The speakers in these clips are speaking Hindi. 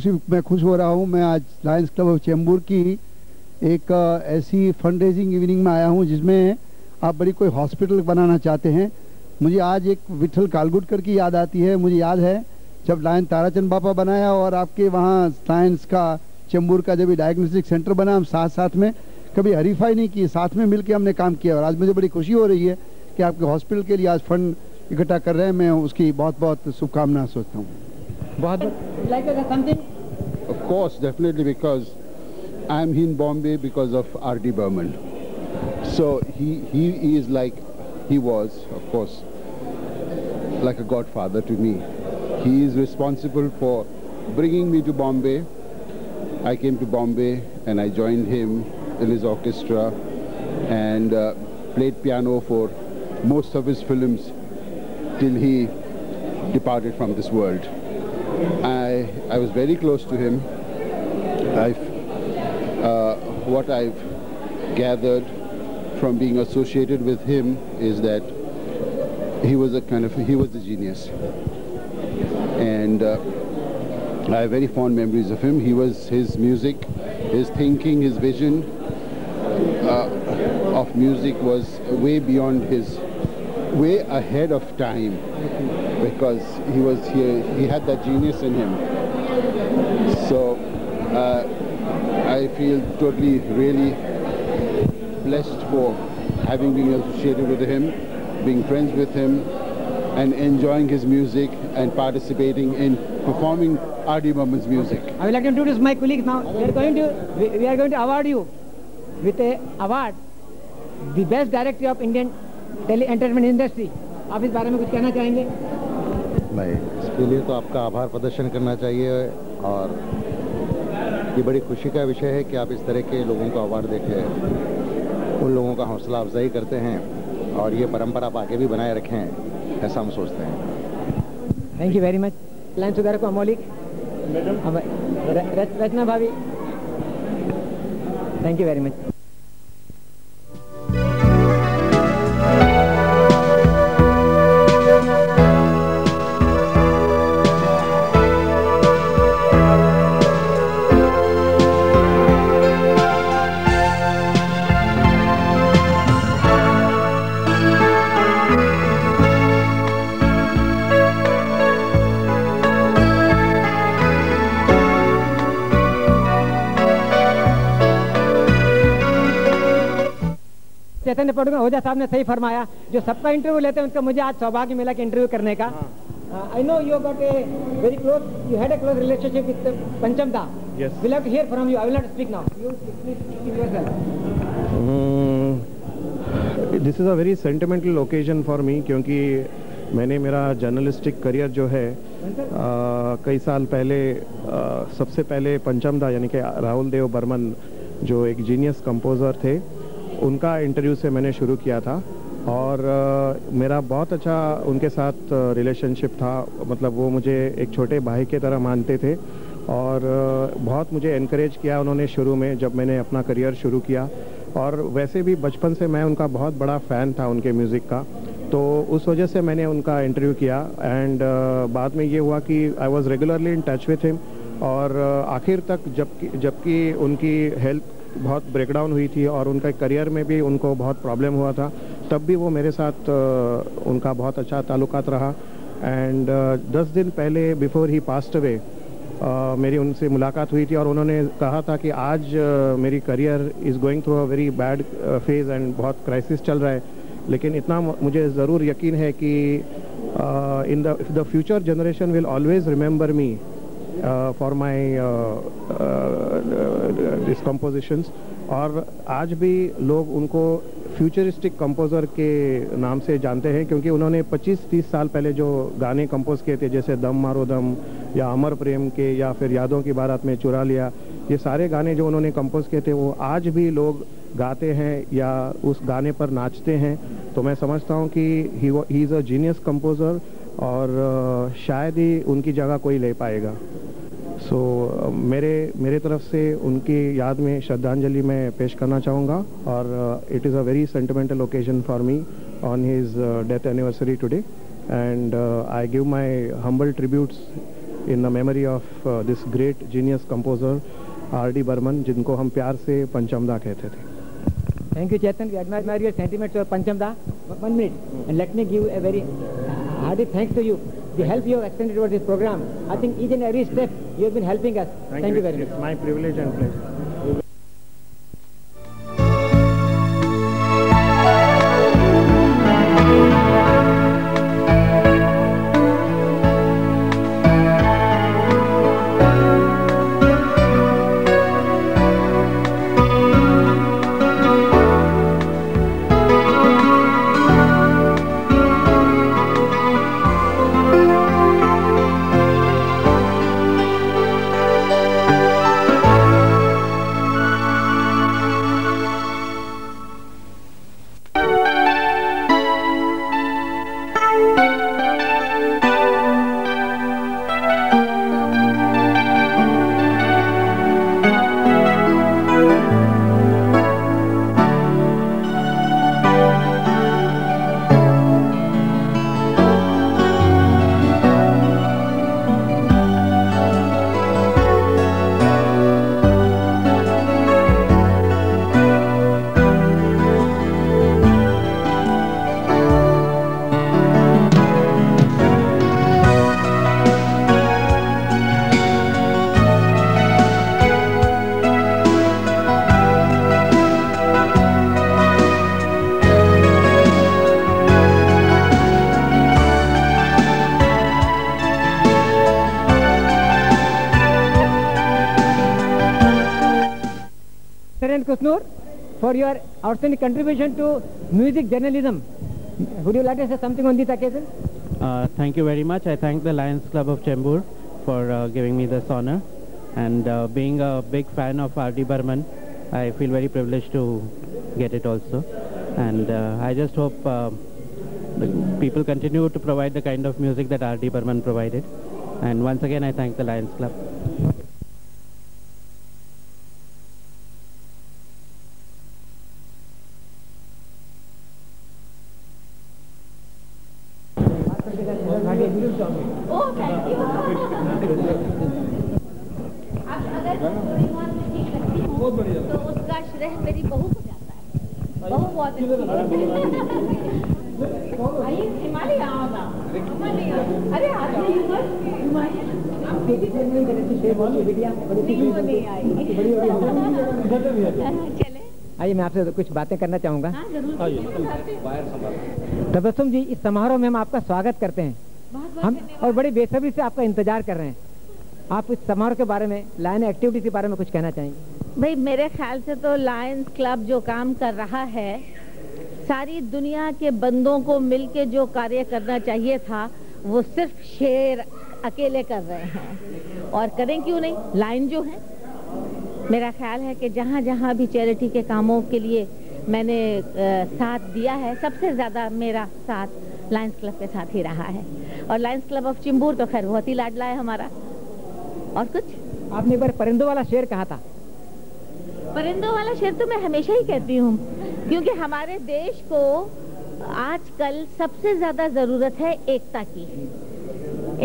मैं खुश हो रहा हूँ। मैं आज लायंस क्लब ऑफ चेंबूर की एक ऐसी फंड रेजिंग इवनिंग में आया हूँ जिसमें आप बड़ी कोई हॉस्पिटल बनाना चाहते हैं। मुझे आज एक विठल कालगुटकर की याद आती है। मुझे याद है जब लायन ताराचंद बापा बनाया और आपके वहाँ लायंस का चेंबूर का जब डायग्नोस्टिक सेंटर बना, हम साथ साथ में कभी हरीफाई नहीं की, साथ में मिलकर हमने काम किया। और आज मुझे बड़ी खुशी हो रही है कि आपके हॉस्पिटल के लिए आज फंड इकट्ठा कर रहे हैं। मैं उसकी बहुत बहुत शुभकामना सोचता हूँ। बहुत Of course, definitely, because I'm in Bombay because of R.D. Burman. So he is he was, of course, like a godfather to me. He is responsible for bringing me to Bombay. I came to Bombay and I joined him in his orchestra and played piano for most of his films till he departed from this world. I was very close to him. What I've gathered from being associated with him is that he was the genius, and I have very fond memories of him. His music, his thinking, his vision of music was way ahead of time, because he had that genius in him. So I feel totally really blessed for having been associated with him, being friends with him, and enjoying his music and participating in performing R.D. Burman's music. I would like to introduce my colleagues now. We are going to award you with a award, the best director of Indian entertainment industry. आप इस बारे में कुछ कहना चाहेंगे? नहीं, इसके लिए तो आपका आभार प्रदर्शन करना चाहिए, और ये बड़ी खुशी का विषय है कि आप इस तरह के लोगों को अवार्ड देके उन लोगों का हौसला अफजाई करते हैं, और ये परंपरा आप आगे भी बनाए रखें, ऐसा हम सोचते हैं। Thank you very much. Line सुधारक अमौलिक, रचना भाभी, थैंक यू वेरी मच। चैतन्य पटुका ओझा साहब ने सही फरमाया, जो सबका इंटरव्यू लेते हैं उनका मुझे आज सौभाग्य मिला कि इंटरव्यू करने का। I know you got a very close, you had a close relationship with Pancham Da. Yes. We'll have to hear from you. I will not speak now. You please speak yourself. This is a very sentimental occasion for me, क्योंकि मैंने मेरा जर्नलिस्टिक करियर जो है कई साल पहले सबसे पहले पंचम दा यानी कि राहुल देव बर्मन जो एक जीनियस कंपोज़र थे, उनका इंटरव्यू से मैंने शुरू किया था, और मेरा बहुत अच्छा उनके साथ रिलेशनशिप था। मतलब वो मुझे एक छोटे भाई के तरह मानते थे, और बहुत मुझे एनकरेज किया उन्होंने शुरू में जब मैंने अपना करियर शुरू किया। और वैसे भी बचपन से मैं उनका बहुत बड़ा फ़ैन था उनके म्यूज़िक का, तो उस वजह से मैंने उनका इंटरव्यू किया। एंड बाद में ये हुआ कि I was regularly in touch with him, और आखिर तक जबकि उनकी हेल्थ बहुत ब्रेकडाउन हुई थी और उनका करियर में भी उनको बहुत प्रॉब्लम हुआ था, तब भी वो मेरे साथ उनका बहुत अच्छा ताल्लुकात रहा। एंड 10 दिन पहले बिफोर ही पास्ट अवे मेरी उनसे मुलाकात हुई थी, और उन्होंने कहा था कि आज मेरी career is going through a very bad phase and बहुत क्राइसिस चल रहा है, लेकिन इतना मुझे ज़रूर यकीन है कि in the future generation will always remember me for my this compositions. और आज भी लोग उनको फ्यूचरिस्टिक कंपोज़र के नाम से जानते हैं, क्योंकि उन्होंने 25-30 साल पहले जो गाने कंपोज किए थे, जैसे दम मारो दम या अमर प्रेम के, या फिर यादों की बारात में चुरा लिया, ये सारे गाने जो उन्होंने कंपोज किए थे वो आज भी लोग गाते हैं या उस गाने पर नाचते हैं। तो मैं समझता हूँ कि he is a genius composer, और शायद ही उनकी जगह कोई ले पाएगा। सो मेरे तरफ से उनकी याद में श्रद्धांजलि मैं पेश करना चाहूँगा, और it is a very sentimental occasion for me on his death anniversary today, and I give my humble tributes in the memory of this great genius composer R.D. Burman, जिनको हम प्यार से पंचमदा कहते थे. Thank you, Chetan. We admire your sentiments for Panchamda. 1 minute, and let me give a very hearty thanks to you. The help you have extended towards this program. I think each and every step you have been helping us. Thank you very much. It's my privilege and pleasure. Kusnur, for your outstanding contribution to music journalism. Would you like to say something on this occasion? Thank you very much. I thank the Lions Club of Chembur for giving me this honor. And being a big fan of R.D. Burman, I feel very privileged to get it also. And I just hope people continue to provide the kind of music that R.D. Burman provided. And once again, I thank the Lions Club. तो उसका श्रेय मेरी बहू को जाता है. बहू बहुत अच्छी है. हिमालय अरे चले. आइए, मैं आपसे कुछ बातें करना चाहूँगा. तबस्सुम जी, इस समारोह में हम आपका स्वागत करते हैं. हम और बड़ी बेसब्री से आपका इंतजार कर रहे हैं. आप इस समारोह के बारे में, लायन एक्टिविटी के बारे में कुछ कहना चाहेंगे? भाई, मेरे ख्याल से तो लायंस क्लब जो काम कर रहा है, सारी दुनिया के बंदों को मिलके जो कार्य करना चाहिए था, वो सिर्फ शेर अकेले कर रहे हैं. और करें क्यों नहीं. लायन जो है, मेरा ख्याल है कि जहाँ जहाँ भी चैरिटी के कामों के लिए मैंने साथ दिया है, सबसे ज़्यादा मेरा साथ लायंस क्लब के साथ ही रहा है. और लायंस क्लब ऑफ चिंबूर तो खैर बहुत ही लाडला है हमारा. और कुछ? आपने एक बार परिंदों वाला शेर कहा था. परिंदों वाला शेर तो मैं हमेशा ही कहती हूँ, क्योंकि हमारे देश को आजकल सबसे ज्यादा जरूरत है एकता की.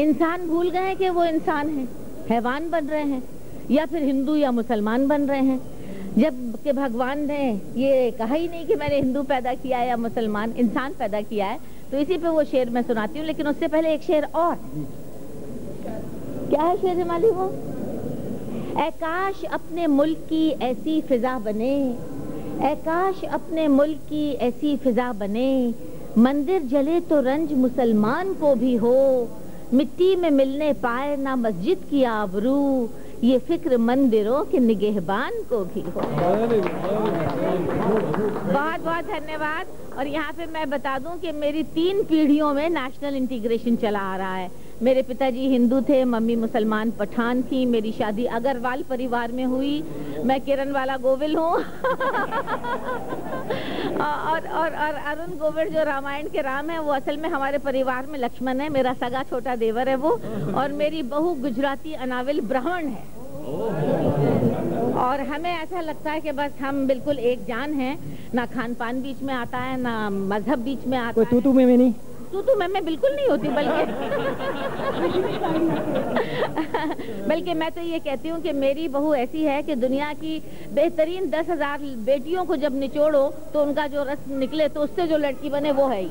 इंसान भूल गए हैं कि वो इंसान है, हैवान बन रहे हैं, या फिर हिंदू या मुसलमान बन रहे हैं. जब कि भगवान ने ये कहा ही नहीं कि मैंने हिंदू पैदा किया है या मुसलमान, इंसान पैदा किया है. तो इसी पे वो शेर मैं सुनाती हूँ. लेकिन उससे पहले एक शेर और. क्या है शेर हिमालय वो? ऐ काश अपने मुल्क की ऐसी फिजा बने, ऐ काश अपने मुल्क की ऐसी फिजा बने, मंदिर जले तो रंज मुसलमान को भी हो, मिट्टी में मिलने पाए ना मस्जिद की आबरू, ये फिक्र मंदिरों के निगहबान को भी हो. बहुत बहुत धन्यवाद. और यहाँ पे मैं बता दूं कि मेरी 3 पीढ़ियों में नेशनल इंटीग्रेशन चला आ रहा है. मेरे पिताजी हिंदू थे, मम्मी मुसलमान पठान थी. मेरी शादी अग्रवाल परिवार में हुई. मैं किरण वाला गोविल हूँ. और अरुण गोविल जो रामायण के राम है, वो असल में हमारे परिवार में लक्ष्मण है. मेरा सगा छोटा देवर है वो. और मेरी बहू गुजराती अनाविल ब्राह्मण है. और हमें ऐसा लगता है कि बस हम बिल्कुल एक जान हैं. ना खान पान बीच में आता है, ना मजहब बीच में आता है. तू में नहीं. तू मैं बिल्कुल नहीं होती, बल्कि मैं तो ये कहती हूँ कि मेरी बहू ऐसी है कि दुनिया की बेहतरीन 10,000 बेटियों को जब निचोड़ो तो उनका जो रस निकले तो उससे जो लड़की बने वो है ही।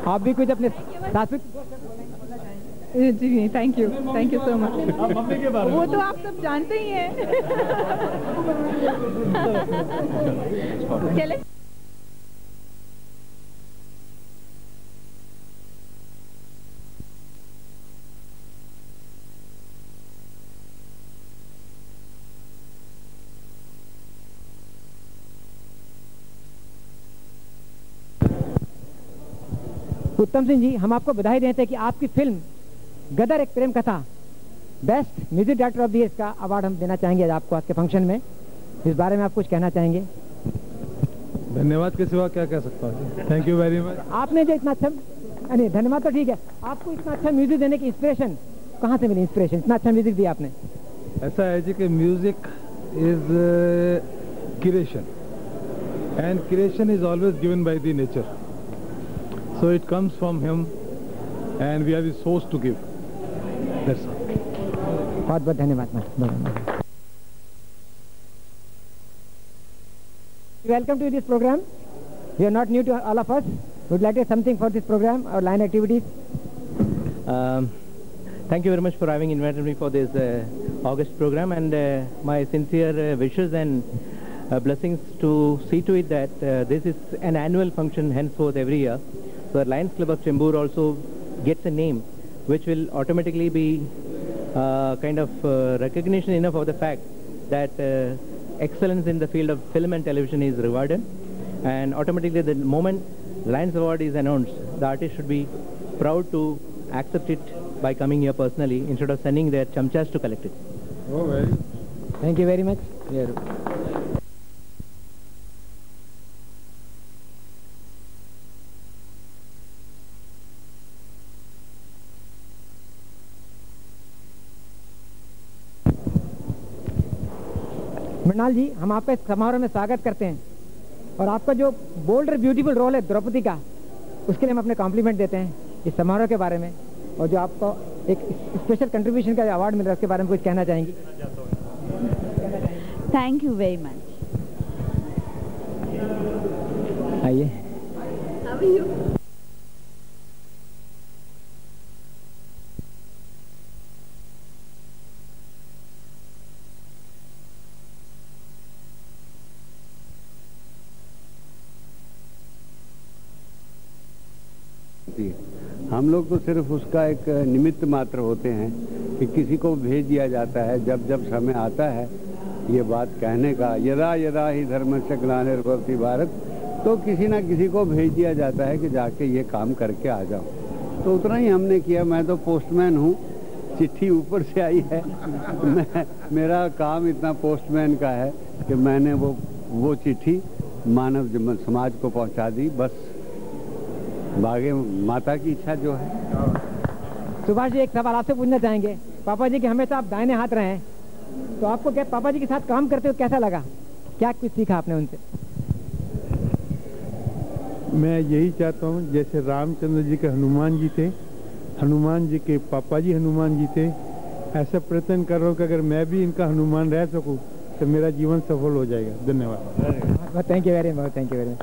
आप भी कुछ अपने सासू जी थैंक यू सो मच। वो तो आप सब जानते ही हैं। चले उत्तम सिंह जी, हम आपको बधाई देते हैं कि आपकी फिल्म गदर एक प्रेम कथा best music director of the year का अवार्ड हम देना चाहेंगे आपको आज के फंक्शन में। इस बारे में आप कुछ कहना चाहेंगे? धन्यवाद के सिवा क्या कह सकता हूँ। Thank you very much. आपने जो इतना अच्छा, नहीं धन्यवाद तो ठीक है, आपको इतना अच्छा म्यूजिक देने की इंस्पिरेशन कहाँ से मिली? इंस्पिरेशन, इतना अच्छा म्यूजिक दिया आपने। ऐसा है जी कि music is creation and creation is always given by the nature, so it comes from him and we have the source to give. That's all. बहुत बहुत धन्यवाद। Welcome to this program. You are not new to all of us. Would like to say something for this program, our line activities. Thank you very much for having invited me for this August program, and my sincere wishes and blessings to see to it that this is an annual function henceforth every year. So the Lions Club of Chembur also gets a name which will automatically be kind of recognition enough of the fact that excellence in the field of film and television is rewarded, and automatically the moment Lions Award is announced, the artist should be proud to accept it by coming here personally instead of sending their chamchas to collect it. Oh, very. Thank you very much. Yeah. Mrinal जी, हम आपका इस समारोह में स्वागत करते हैं और आपका जो बोल्ड और ब्यूटीफुल रोल है द्रौपदी का, उसके लिए हम अपने कॉम्प्लीमेंट देते हैं इस समारोह के बारे में, और जो आपको एक स्पेशल कंट्रीब्यूशन का अवार्ड मिल रहा है उसके बारे में कुछ कहना चाहेंगी? Thank you very much. आइए। हम लोग तो सिर्फ उसका एक निमित्त मात्र होते हैं कि किसी को भेज दिया जाता है जब जब समय आता है ये बात कहने का, यदा यदा ही धर्मस्य ग्लानिर्भवति भारत, तो किसी ना किसी को भेज दिया जाता है कि जाके ये काम करके आ जाओ। तो उतना ही हमने किया। मैं तो पोस्टमैन हूँ, चिट्ठी ऊपर से आई है, मेरा काम इतना पोस्टमैन का है कि मैंने वो चिट्ठी मानव समाज को पहुँचा दी। बस बागे माता की इच्छा जो है। सुभाष जी, एक सवाल आपसे पूछना चाहेंगे। पापा जी के हमेशा आप दाहिने हाथ रहे हैं, तो आपको क्या पापा जी के साथ काम करते हुए कैसा लगा? क्या कुछ सीखा आपने उनसे? मैं यही चाहता हूँ जैसे रामचंद्र जी के हनुमान जी थे, हनुमान जी के पापा जी हनुमान जी थे, ऐसा प्रयत्न कर रहा हूँ कि अगर मैं भी इनका हनुमान रह सकूँ तो मेरा जीवन सफल हो जाएगा। धन्यवाद। Thank you very much. Thank you very much.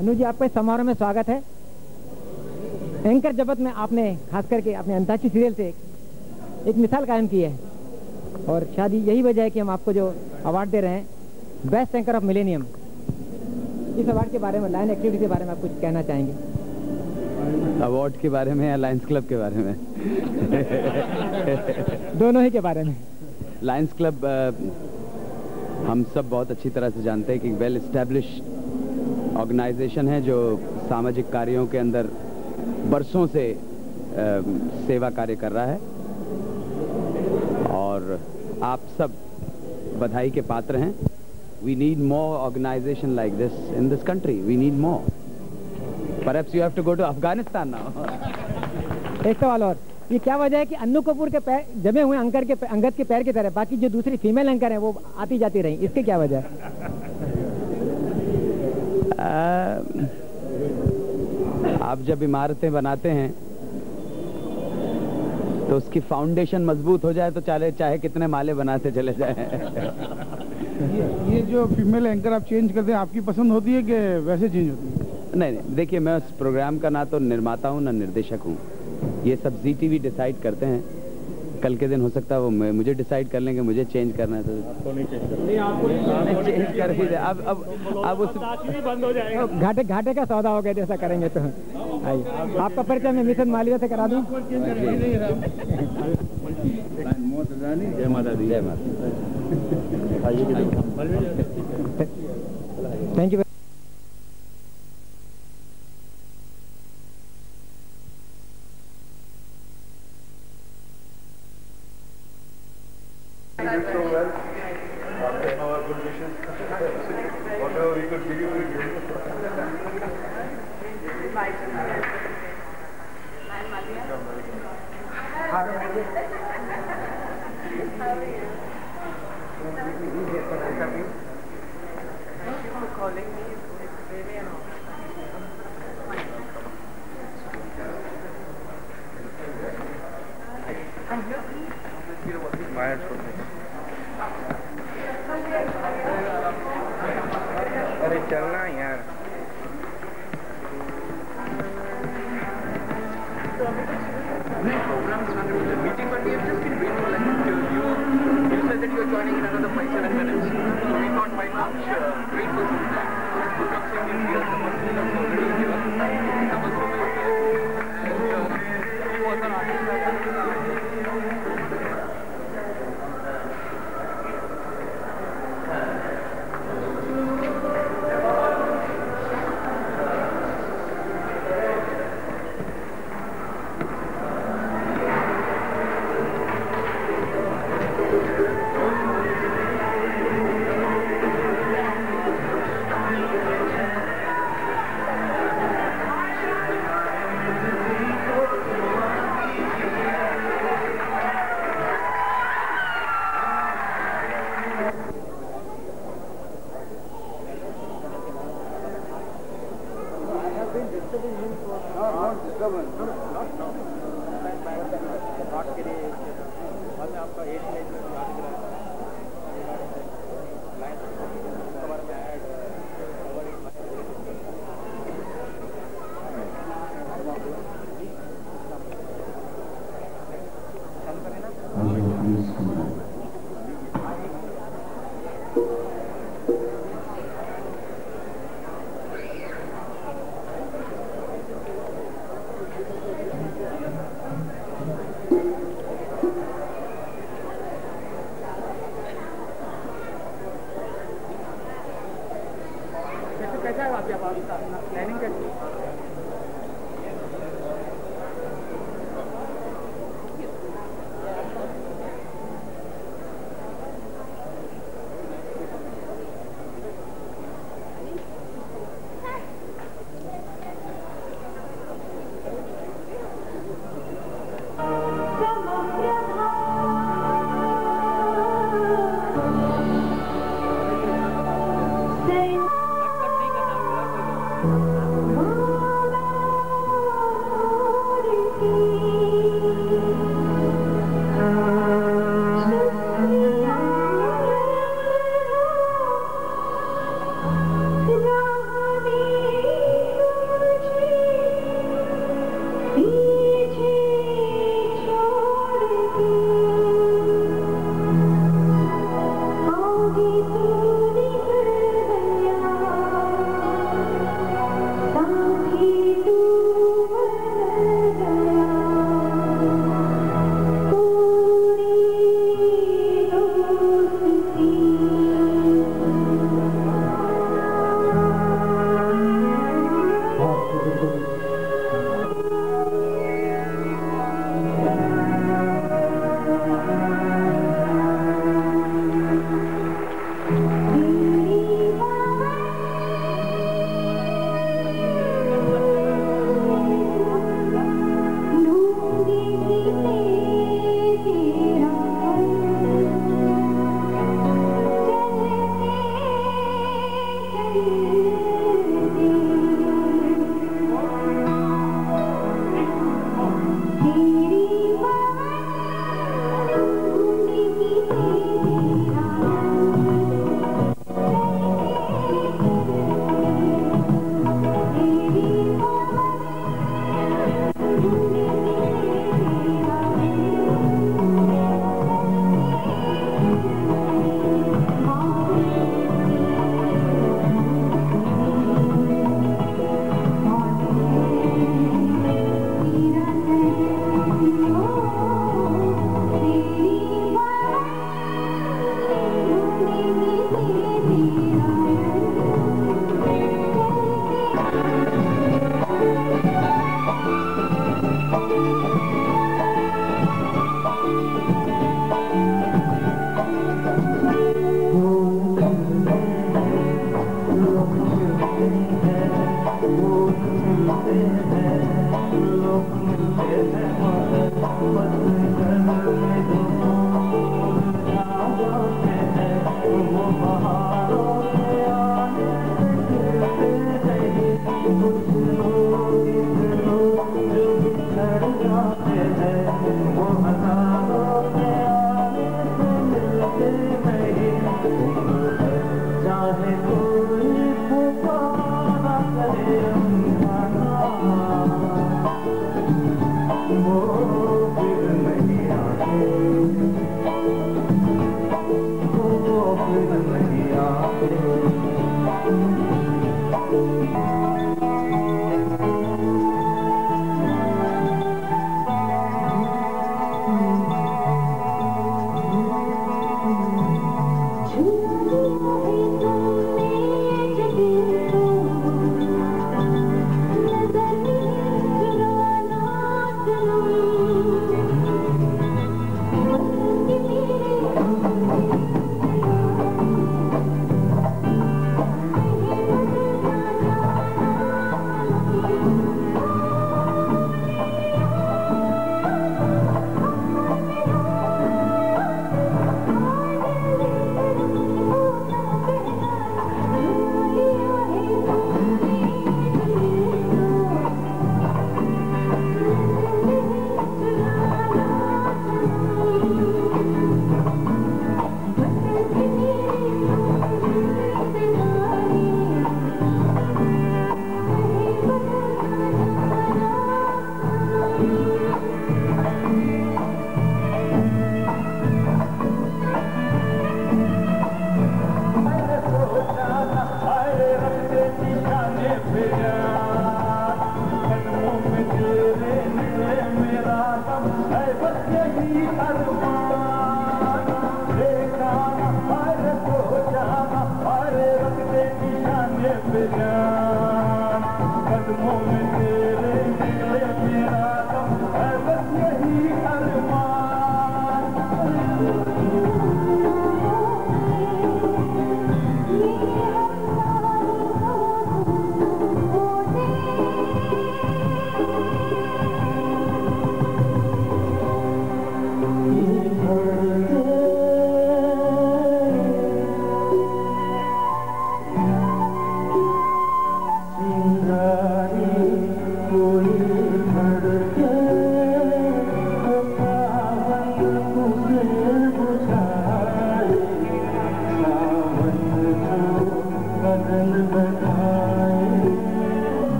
Anu ji, आपका इस समारोह में स्वागत है। एंकर जगत में आपने खास करके अपने अंताक्षरी सीरियल से एक मिसाल कायम की है, और शायद यही वजह है कि हम आपको जो अवार्ड दे रहे हैं, बेस्ट एंकर ऑफ मिलेनियम। इस अवार्ड के बारे में, लाइन एक्टिविटी के बारे में आप कुछ कहना चाहेंगे? अवार्ड के बारे में या लायंस क्लब के बारे में? दोनों ही के बारे में। लायंस क्लब हम सब बहुत अच्छी तरह से जानते हैं कि वेल एस्टेब्लिश्ड ऑर्गेनाइजेशन है जो सामाजिक कार्यों के अंदर बरसों से सेवा कार्य कर रहा है, और आप सब बधाई के पात्र हैं। We need more organization like this in this country. We need more. Perhaps you have to go to Afghanistan now. एक सवाल और, ये क्या वजह है कि अन्नू कपूर के पैर जमे हुए अंगद के पैर की तरह बाकी जो दूसरी फीमेल एंकर हैं वो आती जाती रही, इसके क्या वजह है? आप जब इमारतें बनाते हैं तो उसकी फाउंडेशन मजबूत हो जाए तो चाहे कितने माले बनाते चले जाए। ये जो फीमेल एंकर आप चेंज करते हैं, आपकी पसंद होती है कि वैसे चेंज होती है? नहीं, देखिए, मैं उस प्रोग्राम का ना तो निर्माता हूँ ना निर्देशक हूँ। ये सब जी टीवी डिसाइड करते हैं। कल के दिन हो सकता है वो मुझे डिसाइड कर लेंगे, मुझे चेंज करना है तो चेंज कर ही दे। अब उस बंद हो जाएगा। घाटे का सौदा हो गया जैसा करेंगे तो। आइए, आपका परिचय मैं मिसेस मालिया से करा दूं। जय माता दी। जय माता। Thank you. Whatever we could give you, calling me is really an honor. अरे चलना यार। Meeting, but we have just been waiting like you said that you are joining in another 5-7 minutes. So we thought why not wait for some time. Look something here, the Muslim is already here. The Muslim is here. And he was an artist.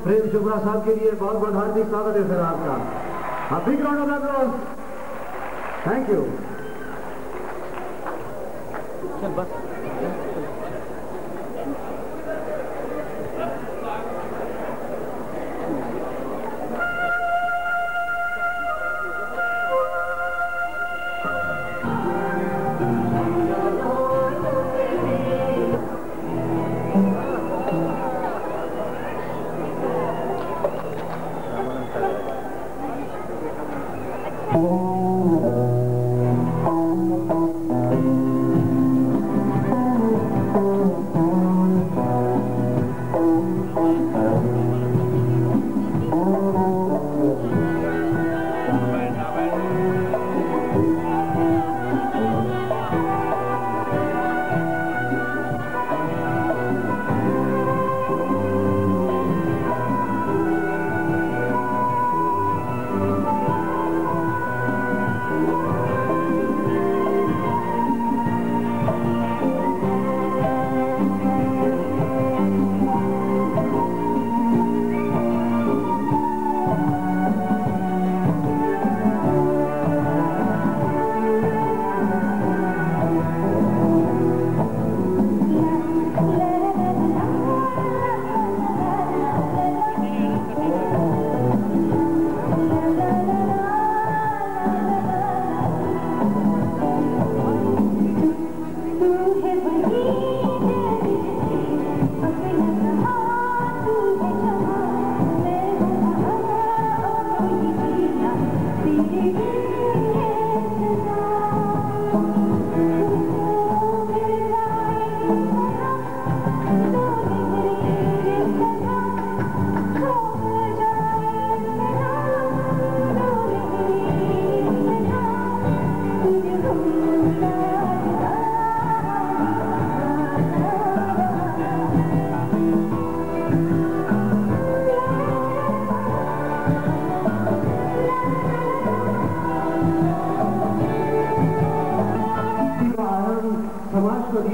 Prem Chopra साहब के लिए बहुत बहुत हार्दिक स्वागत है सर आपका। Big round of applause. Thank you. बस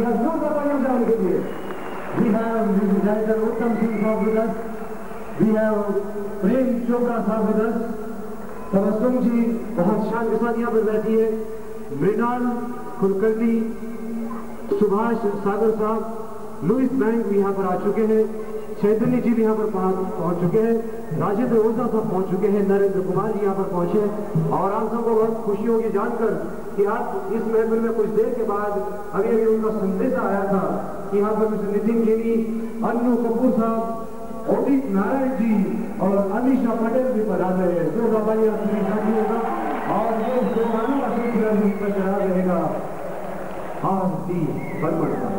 दिया, जोरदार तालियां बजाओ उनके लिए। We have Mrs. Director Uttam Singh Saab with us. We have Prem Chopra Saab with us. Tabassum जी बहुत शान के साथ यहाँ पर बैठी है। मृणाल कुलकर्णी, सुभाष सागर साहब, लुइस बैंक भी यहाँ पर आ चुके हैं, चैतन्य जी भी यहाँ पर पहुँच चुके हैं, राजेंद्र ओझा साहब पहुँच चुके हैं, नरेंद्र कुमार जी यहाँ पर पहुँचे। और आप सबको बहुत खुशी होगी जानकर कि आज इस महफिल में कुछ देर के बाद अभी उनका संदेश आया था कि यहाँ पर मिस्टर नितिन गिरी, अन्नू कपूर साहब, उदित नारायण जी और अमीषा पटेल भी पधार रहे हैं। जो बाबाई शादी होगा और ये जवानों का सिलसिला भी पर चढ़ा रहेगा। आरती बर्मन का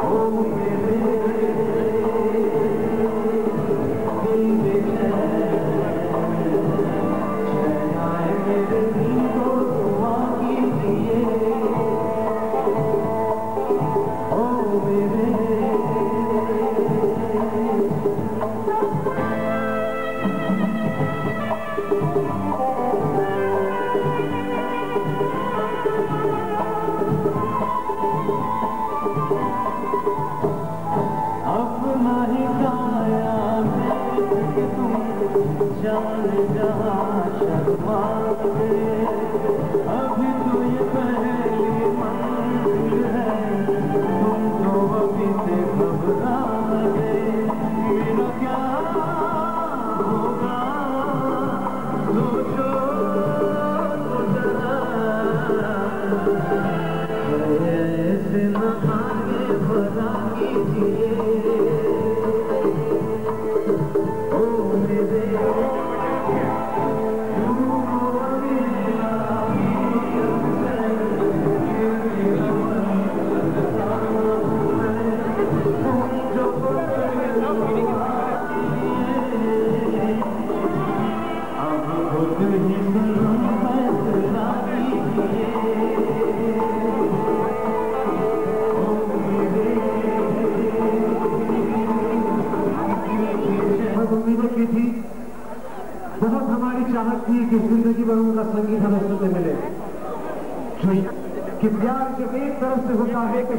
Oh, बहुत हमारी चाहत थी कि जिंदगी भर उनका संगीत हमें सुनने मिले, कि प्यार जब एक तरफ से होता है कि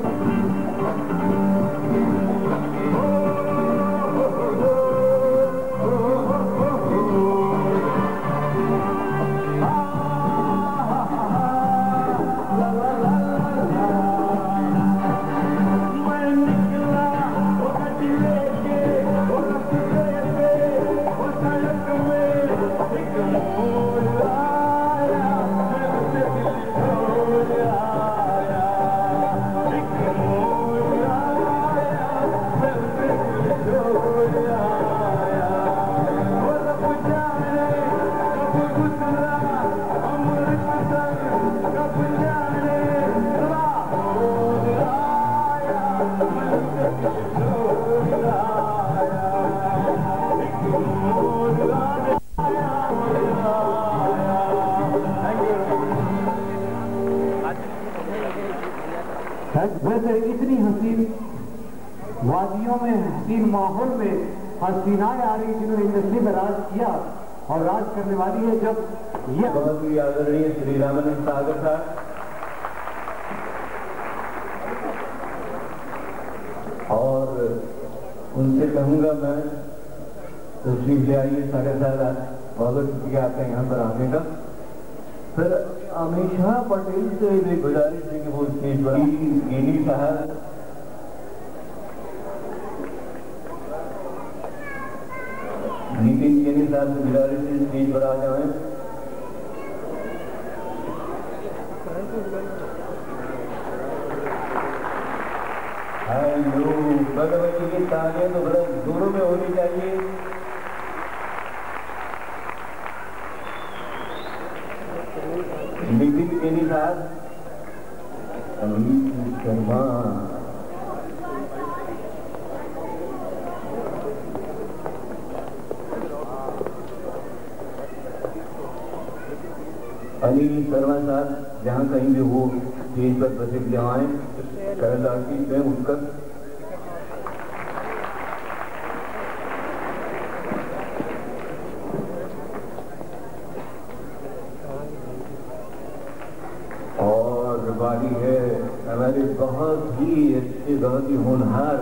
वैसे इतनी हसीन वादियों में, हसीन माहौल में हसीनाएं आ रही जिन्होंने इंडस्ट्री में राज किया और राज करने वाली है। जब ये बहुत ही आदरणीय श्री रामानंद सागर साहब और उनसे कहूंगा मैं तशरीफ ले आइए सागर साहब, बहुत शुक्रिया आपका यहाँ पर आने का। फिर अमीषा पटेल से एक गुजारिश है कि वो स्टेज पर गेनी साहब, नितिन गेनी साहब से गुजारिश है स्टेज पर आ जाए। हेलो भगवती की तालियां तो बड़ा जोरों में होनी चाहिए। नितिन केनी साहब, अमित शर्मा, अनिल शर्मा साहब, जहां कहीं भी वो स्टेज पर प्रसिद्ध आए, करल आर्टिस्ट में उठकर है हमारे बहुत ही अच्छे, बहुत ही होनहार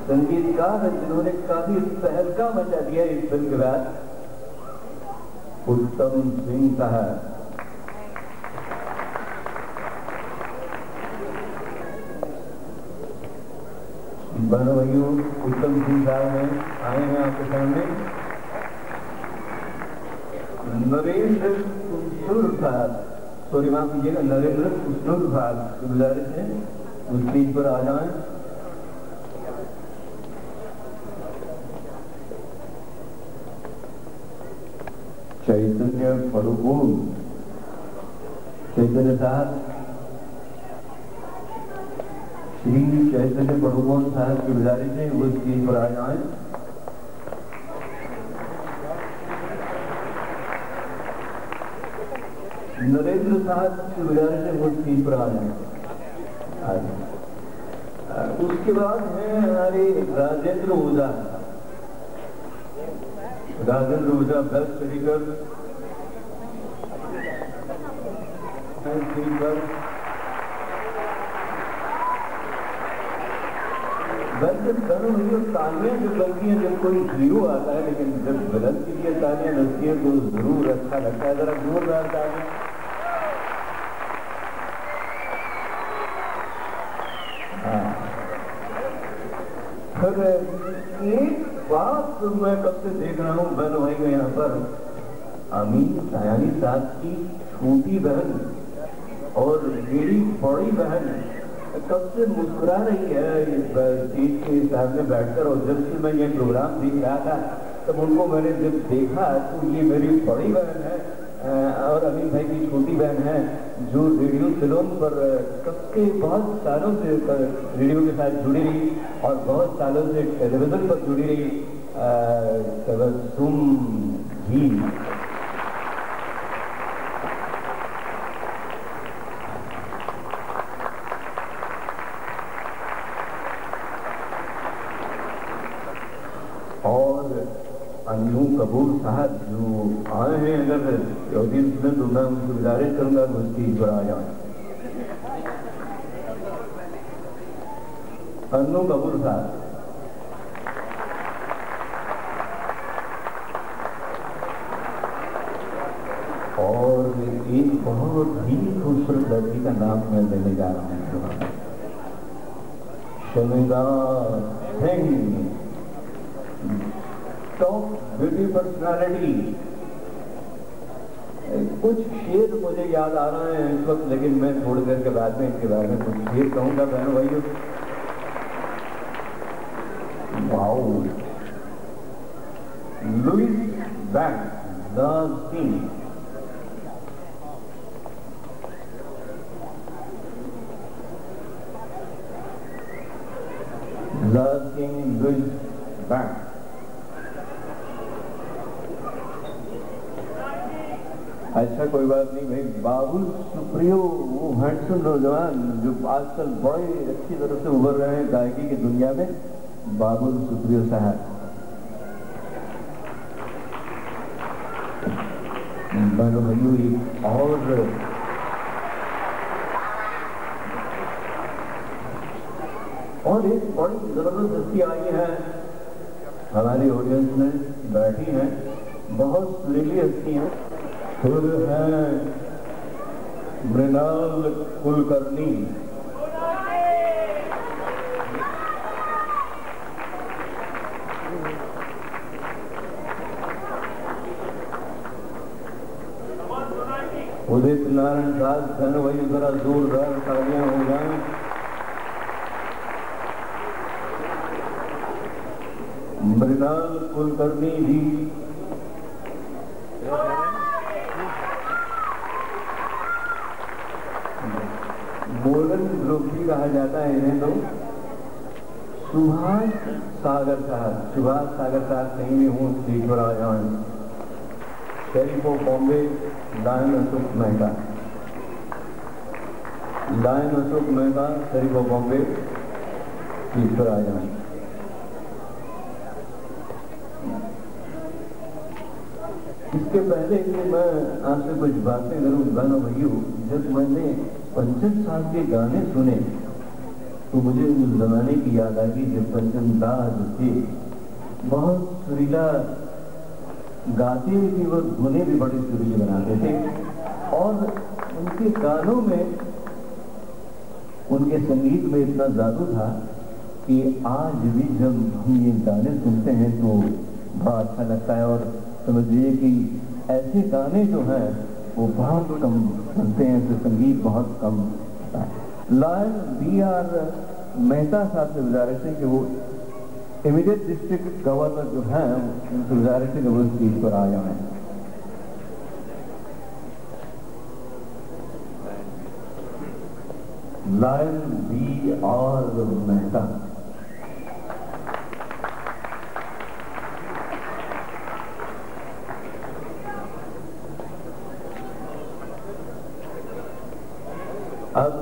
संगीतकार है जिन्होंने काफी तहलका मचा दिया इस फिल्म के बाद, उत्तम सिंह साहब। बहनों भाइयों, उत्तम सिंह साहब हैं, आए हैं आपके सामने। नरेंद्र कुशुर साहब, सॉरी माफ कीजिएगा, नरेंद्र कुशुर साहब की गुजारिश है उस स्टेज पर आ जाएं। चैतन्य पडुकोन, चैतन्य साहब, श्री चैतन्य पडुकोन साहब की गुजारिश है वो स्टेज पर आ जाएं। नरेंद्र साहब की गुजारिश है वो स्टेज पर आ जाएं। उसके बाद है हमारे राजेंद्र ओझा, राजेंद्र ओझा बेस्ट स्पीकर वैसे करो तालियां जो बनती हैं जब कोई हीरो आता है, लेकिन जब विलन के लिए तालियां लगती है तो जरूर अच्छा लगता है। जरा जोरदार तालियां। फिर एक बात मैं कब से देख रहा हूँ बहन भाई को यहाँ पर, अमीन सयानी साहब की छोटी बहन और मेरी बड़ी बहन कब से मुस्कुरा रही है इस सीट के सामने बैठकर, और जब से मैं ये प्रोग्राम देख रहा था तब उनको मैंने जब देखा तो ये मेरी बड़ी बहन है और अमीन भाई की छोटी बहन है, जो रेडियो सिलोन पर कब से बहुत सालों से रेडियो के साथ जुड़ी रही और बहुत सालों से टेलीविजन पर जुड़ी रही तबस्सुम जी। और अन्नू कपूर साहब जो आए हैं, अगर ऑडियंस में तो मैं उनको गुजारिश करूंगा कि उसकी पर आ जाए। अन्नू कपूर साहब। और एक बहुत ही खूबसूरत लड़की का नाम मैं लेने जा रहा हूँ, Sharmila Singh, top beauty personality. कुछ शेर मुझे याद आ रहे हैं इस वक्त, लेकिन मैं थोड़ी देर के बाद में इनके बारे में कुछ शेर कहूंगा बहनों भाइयों। Wow, Louis bank Louis bank. अच्छा कोई बात नहीं भाई, बाबुल सुप्रियो, वो हैंडसम नौजवान जो आजकल बड़े अच्छी तरह से उभर रहे हैं गायकी की दुनिया में, बाबुल सुप्रियो साहब। और एक बड़ी जबरदस्त हस्ती आई है हमारी ऑडियंस में बैठी है, बहुत सुरीली हस्ती है, खुद है मृणाल कुलकर्णी। उदित नारायण दास बहन वही जरा जोरदार तालियां हो जाएं। मृणाल कुलकर्णी जी गोल्डन ग्रुप भी कहा जाता है इन्हें तो। सुभाष सागर साहब कहीं भी हूँ स्टेज पर आ जाए। Sheriff of Bombay lion Ashok Mehta, sheriff of Bombay stage पर आ जाए। इसके पहले कि मैं आपसे कुछ बातें करूं बहनों भाइयों, जब मैंने पंचम साहब के गाने सुने तो मुझे उस जमाने की याद आ गई जब पंचम दास थे, बहुत सुरीला गाते भी वो धुनें भी बड़ी सुरीली बनाते थे, और उनके गानों में, उनके संगीत में इतना जादू था कि आज भी जब हम ये गाने सुनते हैं तो बड़ा अच्छा लगता है। और समझिए कि ऐसे गाने जो हैं वो बहुत कम बनते हैं, तो संगीत बहुत कम होता है। Lion B.R. मेहता साहब से गुजारिश है कि वो इमीडिएट डिस्ट्रिक्ट गवर्नर जो हैं उनसे गुजारिश है कि वो इस चीज पर आ जाए। Lion B.R. मेहता। अब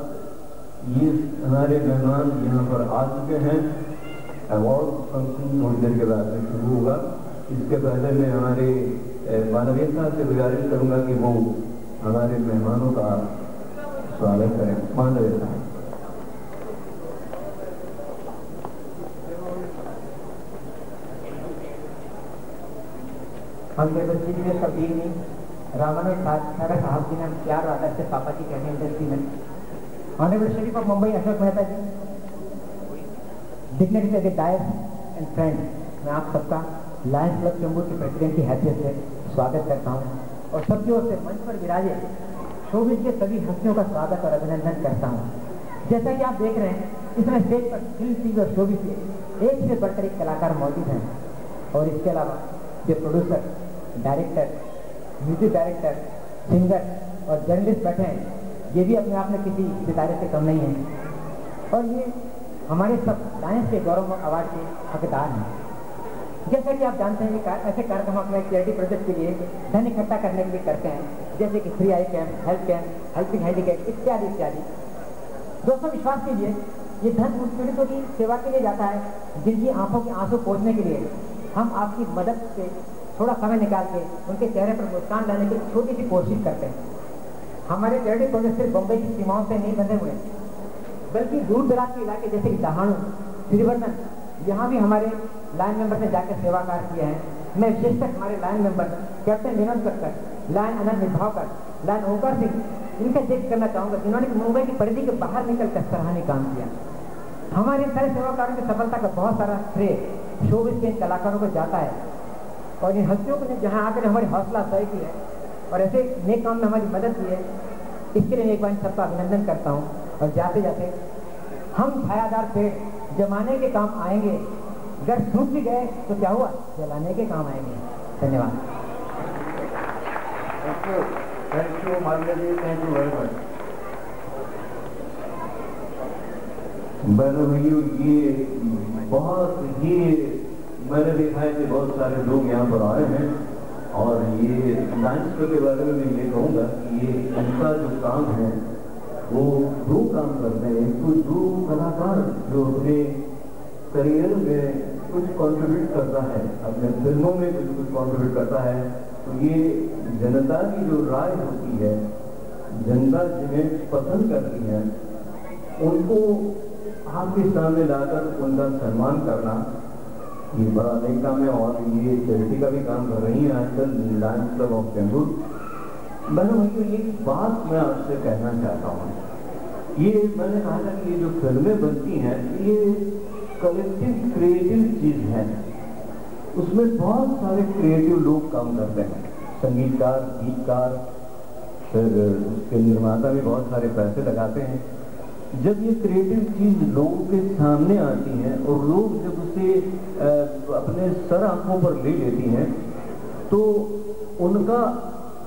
ये हमारे मेहमान यहाँ पर आ चुके हैं। अवार्ड फंक्शन थोड़ी देर के बाद में शुरू होगा। इसके पहले मैं हमारे मानवीय साहब से गुजारिश करूंगा कि वो हमारे मेहमानों का स्वागत करें। मानवीय साहब। रामानंद साहब जी ने हम प्यार आदर से पापा जी कहते हैं इंडस्ट्री में। Honourable sheriff of Mumbai Ashok Mehta ji, dignity as a dire and friend, मैं आप सबका लायंस क्लब चेंबूर के प्रेसिडेंट की हैसियत से स्वागत करता हूँ। और सबकी ओर से मंच पर विराजे शोबिज के सभी हस्तियों का स्वागत और अभिनंदन करता हूँ। जैसा कि आप देख रहे हैं, इसमें स्टेज पर फिल्म, टीवी और शोबिज के एक से बढ़कर एक कलाकार मौजूद हैं और इसके अलावा जो producer, director, music director, singer और जर्नलिस्ट बैठे हैं, ये भी अपने आप में किसी सितारे से कम नहीं है और ये हमारे सब लायंस के गौरव अवार्ड के हकदार हैं। जैसा कि आप जानते हैं, ये ऐसे कार्यक्रम अपने चैरिटी प्रोजेक्ट के लिए धन इकट्ठा करने के लिए करते हैं, जैसे कि फ्री आई कैंप, हेल्पिंग हैंडीकैप इत्यादि इत्यादि। दोस्तों, विश्वास कीजिए, ये धन उन पीड़ितों की सेवा के लिए जाता है जिनकी आंखों के आंसू पोंछने के लिए हम आपकी मदद से थोड़ा समय निकाल के उनके चेहरे पर मुस्कान लाने की छोटी सी कोशिश करते हैं। हमारे चैरिटी प्रोजेक्ट सिर्फ बम्बई की सीमाओं से नहीं बंधे हुए, बल्कि दूर दराज के इलाके जैसे कि दहाणु, श्रीवर्धन, यहाँ भी हमारे लाइन मेंबर ने जाकर सेवा कार्य किए हैं। मैं विशेषकर हमारे lion member captain Vinod Kakkar, lion Anant Nibhavkar, lion Omkar Singh, इनका जिक्र करना चाहूँगा, जिन्होंने मुंबई की परिधि के बाहर निकलकर सराहनीय काम किया। हमारे सारे सेवा कार्यों की सफलता का बहुत सारा श्रेय शोबिज के कलाकारों को जाता है और इन हस्तियों को जहाँ आकर हमारी हौसला अफजाई की है और ऐसे नेक काम में हमारी मदद की है, इसके लिए एक बार सबका अभिनंदन करता हूँ। और जाते जाते हम छायादार पेड़ जमाने के काम आएंगे, अगर सूख भी गए तो क्या हुआ, जलाने के काम आएंगे। धन्यवाद। Thank you Malia ji, thank you very much. ये बहुत ही मैंने देखा है कि बहुत सारे लोग यहाँ पर आए हैं और ये लायंस क्लब के बारे में मैं ये कहूँगा कि ये उनका जो काम है वो दो काम करते हैं। तो जो कलाकार जो अपने करियर में कुछ कंट्रीब्यूट करता है, अपने फिल्मों में कुछ कंट्रीब्यूट करता है, तो ये जनता की जो राय होती है, जनता जिन्हें पसंद करती है, उनको आपके सामने लाकर उनका सम्मान करना, ये बड़ा नेक काम है। और ये चैरिटी का भी काम कर रही है आजकल लायंस क्लब ऑफ चेंबूर। मैंने मुझे एक बात मैं आपसे कहना चाहता हूँ, ये मैंने कहा था कि ये जो फिल्में बनती हैं ये कलेक्टिव क्रिएटिव चीज है, उसमें बहुत सारे क्रिएटिव लोग काम करते हैं, संगीतकार, गीतकार, फिर उसके निर्माता भी बहुत सारे पैसे लगाते हैं। जब ये क्रिएटिव चीज लोगों के सामने आती है और लोग जब उसे अपने सर आंखों पर ले लेती हैं, तो उनका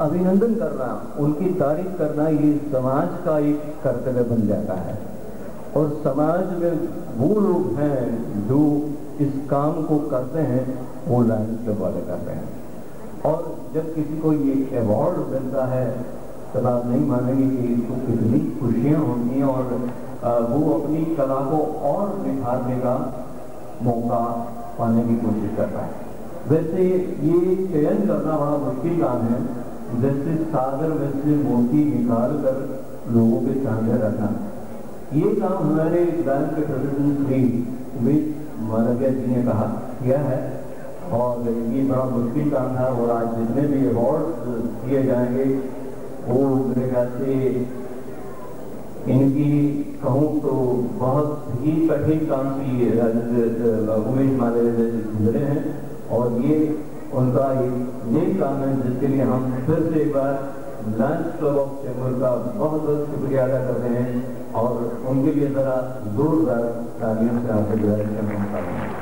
अभिनंदन करना, उनकी तारीफ करना, ये समाज का एक कर्तव्य बन जाता है। और समाज में वो लोग हैं जो इस काम को करते हैं, वो लायंस क्लब वाले करते हैं। और जब किसी को ये अवार्ड मिलता है, तब आप नहीं मानेंगे कि इसको कितनी खुशियाँ होती हैं और वो अपनी कला को और निखारने का मौका पाने की कोशिश करता है। वैसे ये चयन करना बड़ा मुश्किल काम है, जैसे सागर में से मोती निकाल कर लोगों के सामने रखना। ये काम हमारे लायंस के प्रेसिडेंट श्री उमेश मालविया जी ने कहा किया है और ये बड़ा मुश्किल काम था। और आज जितने भी अवार्ड दिए जाएंगे वो मेरे ख्याल से इनकी कहूँ तो बहुत ही कठिन काम की उमेश मालविया गुजरे हैं और ये उनका एक काम है जिसके लिए हम फिर से एक बार लायंस क्लब ऑफ चेंबूर का बहुत बहुत शुक्रिया अदा करते हैं और उनके लिए जरा जोरदार तालियों से आपसे गुजारिश करना चाहते हैं।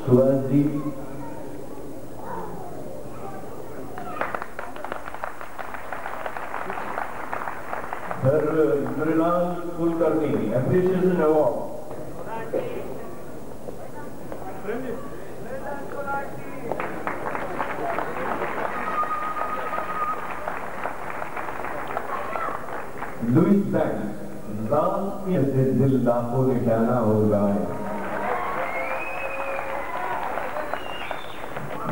Subhash ji, Sir Mrinal Kulkarni, Appreciation Award. Louis Banks, Ram से दिल लाखों निशाना होगा।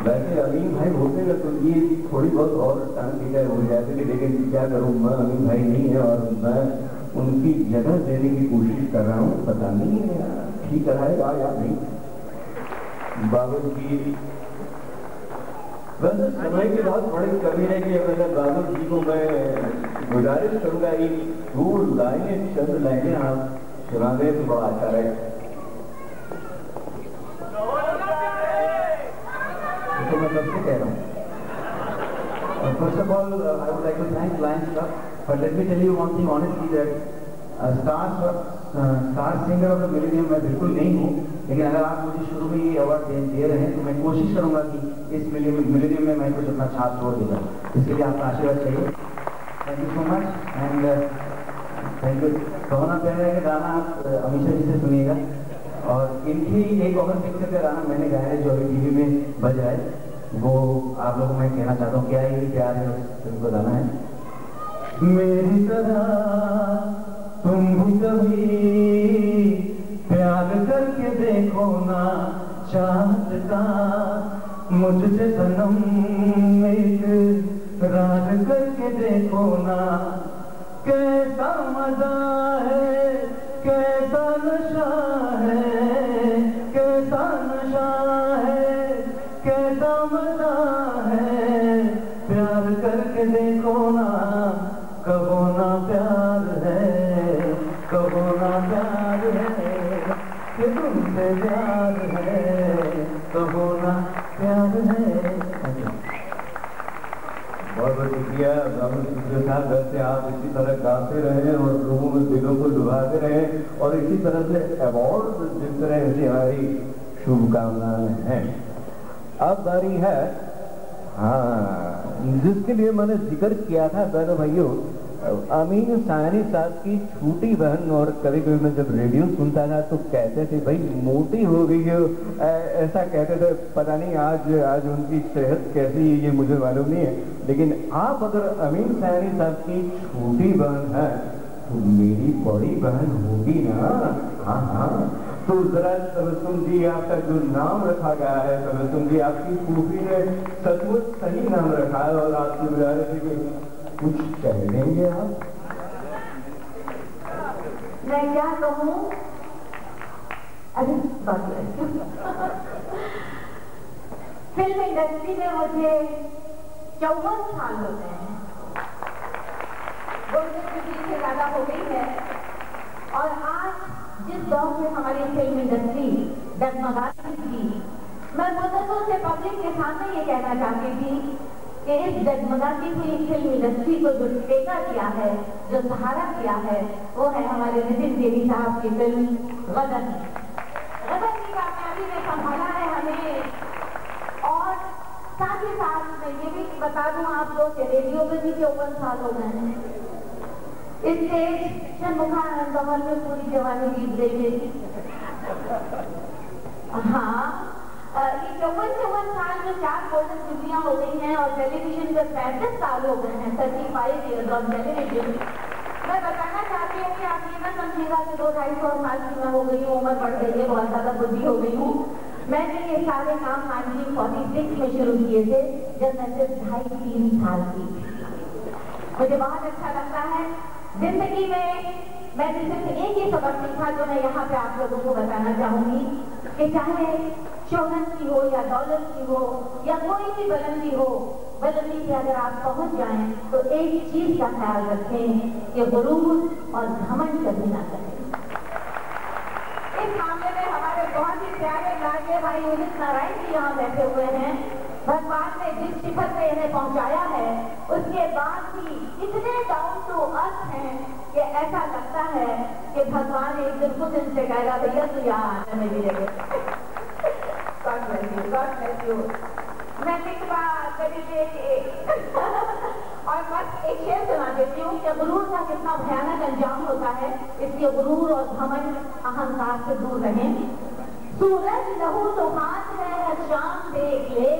वैसे अमीन भाई होते ना तो ये थोड़ी बहुत और टाइम की हो जाती थी, लेकिन क्या करूँ, मैं अमीन भाई नहीं है और मैं उनकी जगह देने की कोशिश कर रहा हूँ। पता नहीं ठीक रहेगा या नहीं। बाबू जी, वैसे समय की बहुत बड़ी कमी है कि अगर बाबू जी को मैं गुजारिश करूँगा एक दो लाइनें चंद लाइनें आप सुनाने तो बड़ा अच्छा रहेगा। तो मैं सबसे कह रहा हूँ। First of all, I would like to thank Lions Club, but let me tell you one thing honestly that star singer of the millennium मैं बिल्कुल नहीं हूँ, लेकिन अगर आप मुझे शुरू में ये अवार्ड दे रहे हैं तो मैं कोशिश करूँगा कि इस मिलेनियम में मैं कुछ अपना छाप छोड़ देता हूँ। इसके लिए आपका आशीर्वाद चाहिए। Thank you so much and thank you. कहना प्यारा है कि गाना आप अमीशा जी से सुनिएगा, और इनकी एक और पिक्चर का गाना मैंने गाया है जो अभी टीवी में बज रहा है, वो आप लोगों को मैं कहना चाहता हूँ। क्या ये प्यार है उस फिल्म को गाना है। मेरी तरह तुम भी कभी प्यार करके देखो ना चाहत का, मुझसे सनम इकरार करके देखो ना, कैसा मजा है कैसा नशा है, कैसा नशा है कैसा मजा है, प्यार करके देखो ना, कहो ना प्यार है, कहो ना प्यार है कि तुमसे प्यार है, कहो ना प्यार है। बहुत बहुत शुक्रिया राहुल सुखदेव साहब। वैसे आप इसी तरह गाते रहे और लोगों में दिलों को डुबाते रहे और इसी तरह से अवार्ड जीतते रहे, ऐसी हमारी शुभकामनाएं हैं। अब बारी है जिसके लिए मैंने जिक्र किया था बहनों भाइयों, अमीन सानी साहब की छोटी बहन। और कभी कभी मैं जब रेडियो सुनता था तो कहते थे भाई मोटी हो गई है, ऐसा कहते थे। पता नहीं आज उनकी सेहत कैसी है ये मुझे मालूम नहीं है, लेकिन आप अगर अमीन सानी साहब की छोटी बहन है तो मेरी बड़ी बहन होगी ना। हाँ हाँ, तो जरा तबस्सुम जी आपका जो नाम रखा गया है, तबस्सुम जी आपकी फूफी ने सचमुच सही नाम रखा है और आपकी गुजारिश है कि कुछ कह देंगे आप। मैं क्या कहूँ, अरे फिल्म इंडस्ट्री में मुझे 54 साल हो गए हैं, से ज्यादा हो गई है। और आज जिस दौर में हमारी फिल्म इंडस्ट्री डगमगाती थी, मैं मुद्दतों से पब्लिक के सामने ये कहना चाहती थी कि इस डगमगाती हुई फिल्म इंडस्ट्री को जो टेका दिया है, जो सहारा दिया है, वो है हमारे नितिन देवी साहब की फिल्म गदर। गदर की कामयाबी ने संभाला है हमें। और साथ ही साथ मैं ये भी बता दूं आपको कि रेडियो में भी 54 साल हो गए हैं। स्टेज शनमुखानंद भवन में पूरी जवानी बीत गई मेरी। हाँ, ये 54 साल में 4 गोल्डन जुबलियां हो गई हैं और टेलीविजन पर 35 साल हो गए हैं, 35 ईयर्स ऑन टेलीविजन। मैं बताना चाहती हूँ कि आप ये ना समझिएगा कि 2-250 साल की मैं हो गई हूँ, उम्र बढ़ गई है, बहुत ज्यादा बुद्धि हो गई हूँ। मैंने ये सारे काम 1946 में शुरू किए थे, जब मैं सिर्फ 2.5-3 साल की। मुझे बहुत अच्छा लगता है जिंदगी में। मैंने सिर्फ एक ही सबक सीखा जो मैं यहाँ पे आप लोगों को बताना चाहूंगी कि चाहे शोहरत की हो या दौलत की हो या कोई भी बुलंदी हो, बुलंदी पे अगर आप पहुंच जाएं तो एक चीज का ख्याल रखें कि गुरूर और घमंड कभी ना करें। इस मामले में हमारे बहुत ही प्यारे लाडले भाई उदित नारायण जी यहाँ बैठे हुए हैं। भगवान ने जिस शिखर पे इन्हें पहुंचाया है उसके बाद भी इतने डाउन टू अर्थ हैं कि ऐसा लगता है कि भगवान एक दिन खुद इनसे कहेगा भैया तू यहाँ आने में भी लगे। God bless you. मैं कितवा कभी और बस एक शेर सुना देती हूँ कि गुरूर का कितना भयानक अंजाम होता है, इसलिए गुरूर और घमंड अहंकार से दूर रहें। सूरज लहू लुहान है हर शाम देख ले,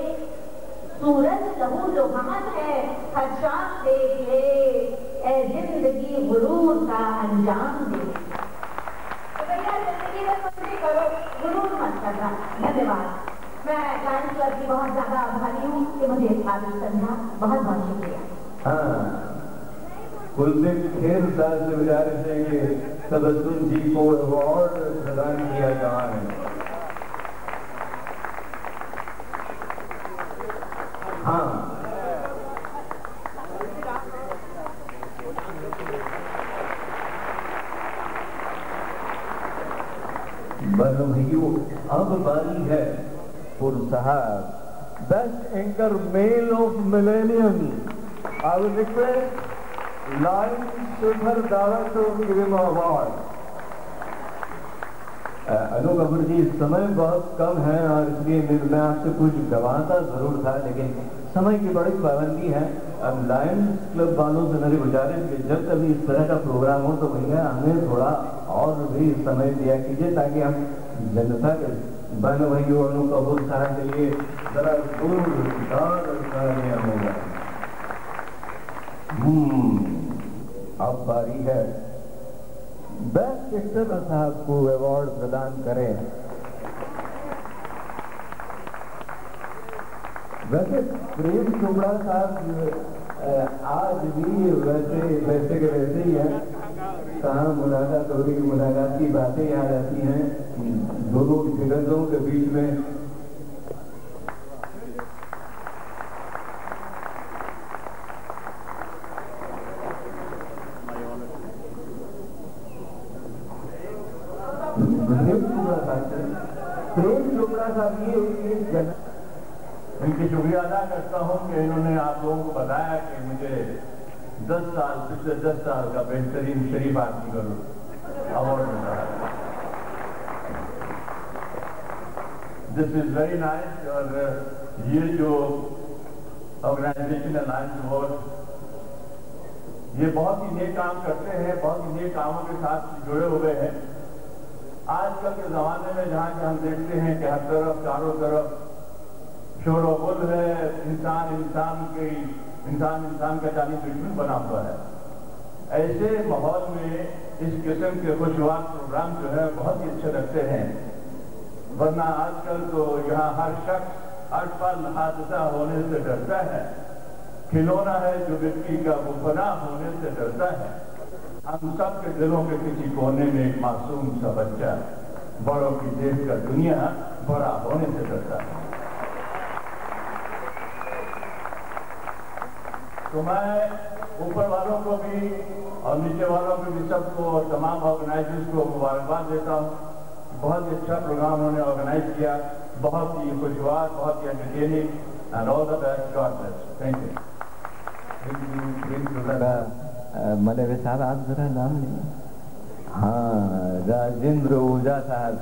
सूरज लहू लुहान है हर शाम देख ले, ए जिंदगी गुरूर का अंजाम देख। तो भैया जिंदगी में कुछ भी करो, गुरूर मत करना। धन्यवाद। मैं लायंस क्लब की बहुत ज्यादा आभारी हूँ कि मुझे इस काबिल समझा। बहुत बहुत शुक्रिया। हाँ, कुलदीप खेर साहब से गुजारिश है कि तबस्सुम जी को अवार्ड प्रदान किया कहाँ है। हाँ, भाइयों, अब बारी है पुरस्कार best anchor male of millennium. I will request lions super दावा to give him award. Anu Kapoor ji, समय बहुत कम है और इसलिए मैं आपसे कुछ गवाता जरूर था, लेकिन समय की बड़ी पाबंदी है। अब लायंस क्लब वालों से मेरी गुजारिश कि जब कभी इस तरह का प्रोग्राम हो तो भैया हमें थोड़ा और भी समय दिया कीजिए, ताकि हम जनता के बहन भाइयों अनु कपूर साहब के लिए जरा होगा। अब बारी है बेस्ट एक्टर साहब को अवार्ड प्रदान करें। वैसे प्रेम चोपड़ा साहब आज भी वैसे के वैसे ही है। कहाँ मुलाकात हो रही, मुलाकात की बातें याद आती हैं दोनों दिग्गजों के बीच में। प्रेम चोपड़ा साहब ये इनकी शुक्रिया अदा करता हूं कि इन्होंने आप लोगों को बताया कि मुझे 10 साल पिछले 10 साल का बेहतरीन शरीफ आदमी का अवार्ड मिला है। This is very nice. और ये जो ऑर्गेनाइजेशन है लायंस अवार्ड, ये बहुत ही नेक काम करते हैं, बहुत ही नेक कामों के साथ जुड़े हुए हैं। आजकल के जमाने में जहाँ कि हम देखते हैं कि हर तरफ चारों तरफ शोर और गुल है, इंसान इंसान का जानी दुश्मन बना हुआ है। ऐसे माहौल में इस किस्म के खुशगवार प्रोग्राम जो है बहुत ही अच्छे लगते हैं। वरना आजकल तो यहाँ हर शख्स हर पल हादसा होने से डरता है। खिलौना है जो व्यक्ति का वो फना होने से डरता है। हम सब के दिलों के किसी कोने में एक मासूम सा बच्चा बड़ों की देखकर दुनिया बड़ा होने से डरता है। तो मैं ऊपर वालों को भी और नीचे वालों को भी सबको और तमाम ऑर्गेनाइजर्स को मुबारकबाद देता हूँ। बहुत ही अच्छा प्रोग्राम उन्होंने ऑर्गेनाइज किया, बहुत ही खुशगवार, बहुत ही entertaining and all the best. God bless. Thank you. Malve साहब आप जरा नाम लें। हाँ, राजेंद्र ओझा साहब,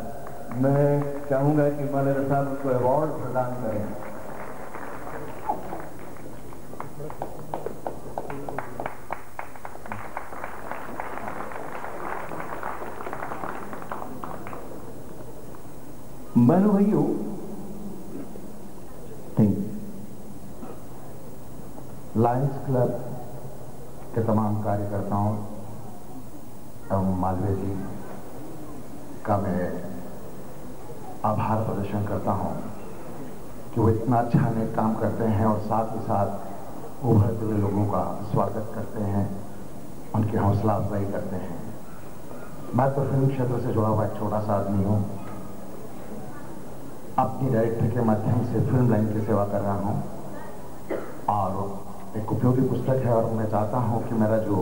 मैं चाहूंगा कि मलवे साहब को अवार्ड प्रदान करें। बहनों भाइयों, लायंस क्लब के तमाम कार्यकर्ताओं एवं मालवीय जी का मैं आभार प्रदर्शन करता हूं कि वो इतना अच्छा नेक काम करते हैं और साथ ही साथ उभरते हुए लोगों का स्वागत करते हैं, उनकी हौसला अफजाई करते हैं। मैं तो फिल्म क्षेत्र से जुड़ा हुआ एक छोटा सा आदमी हूँ। अपनी डायरेक्टर के माध्यम से फिल्म लाइन की सेवा कर रहा हूँ और एक उपयोगी पुस्तक है और मैं चाहता हूँ कि मेरा जो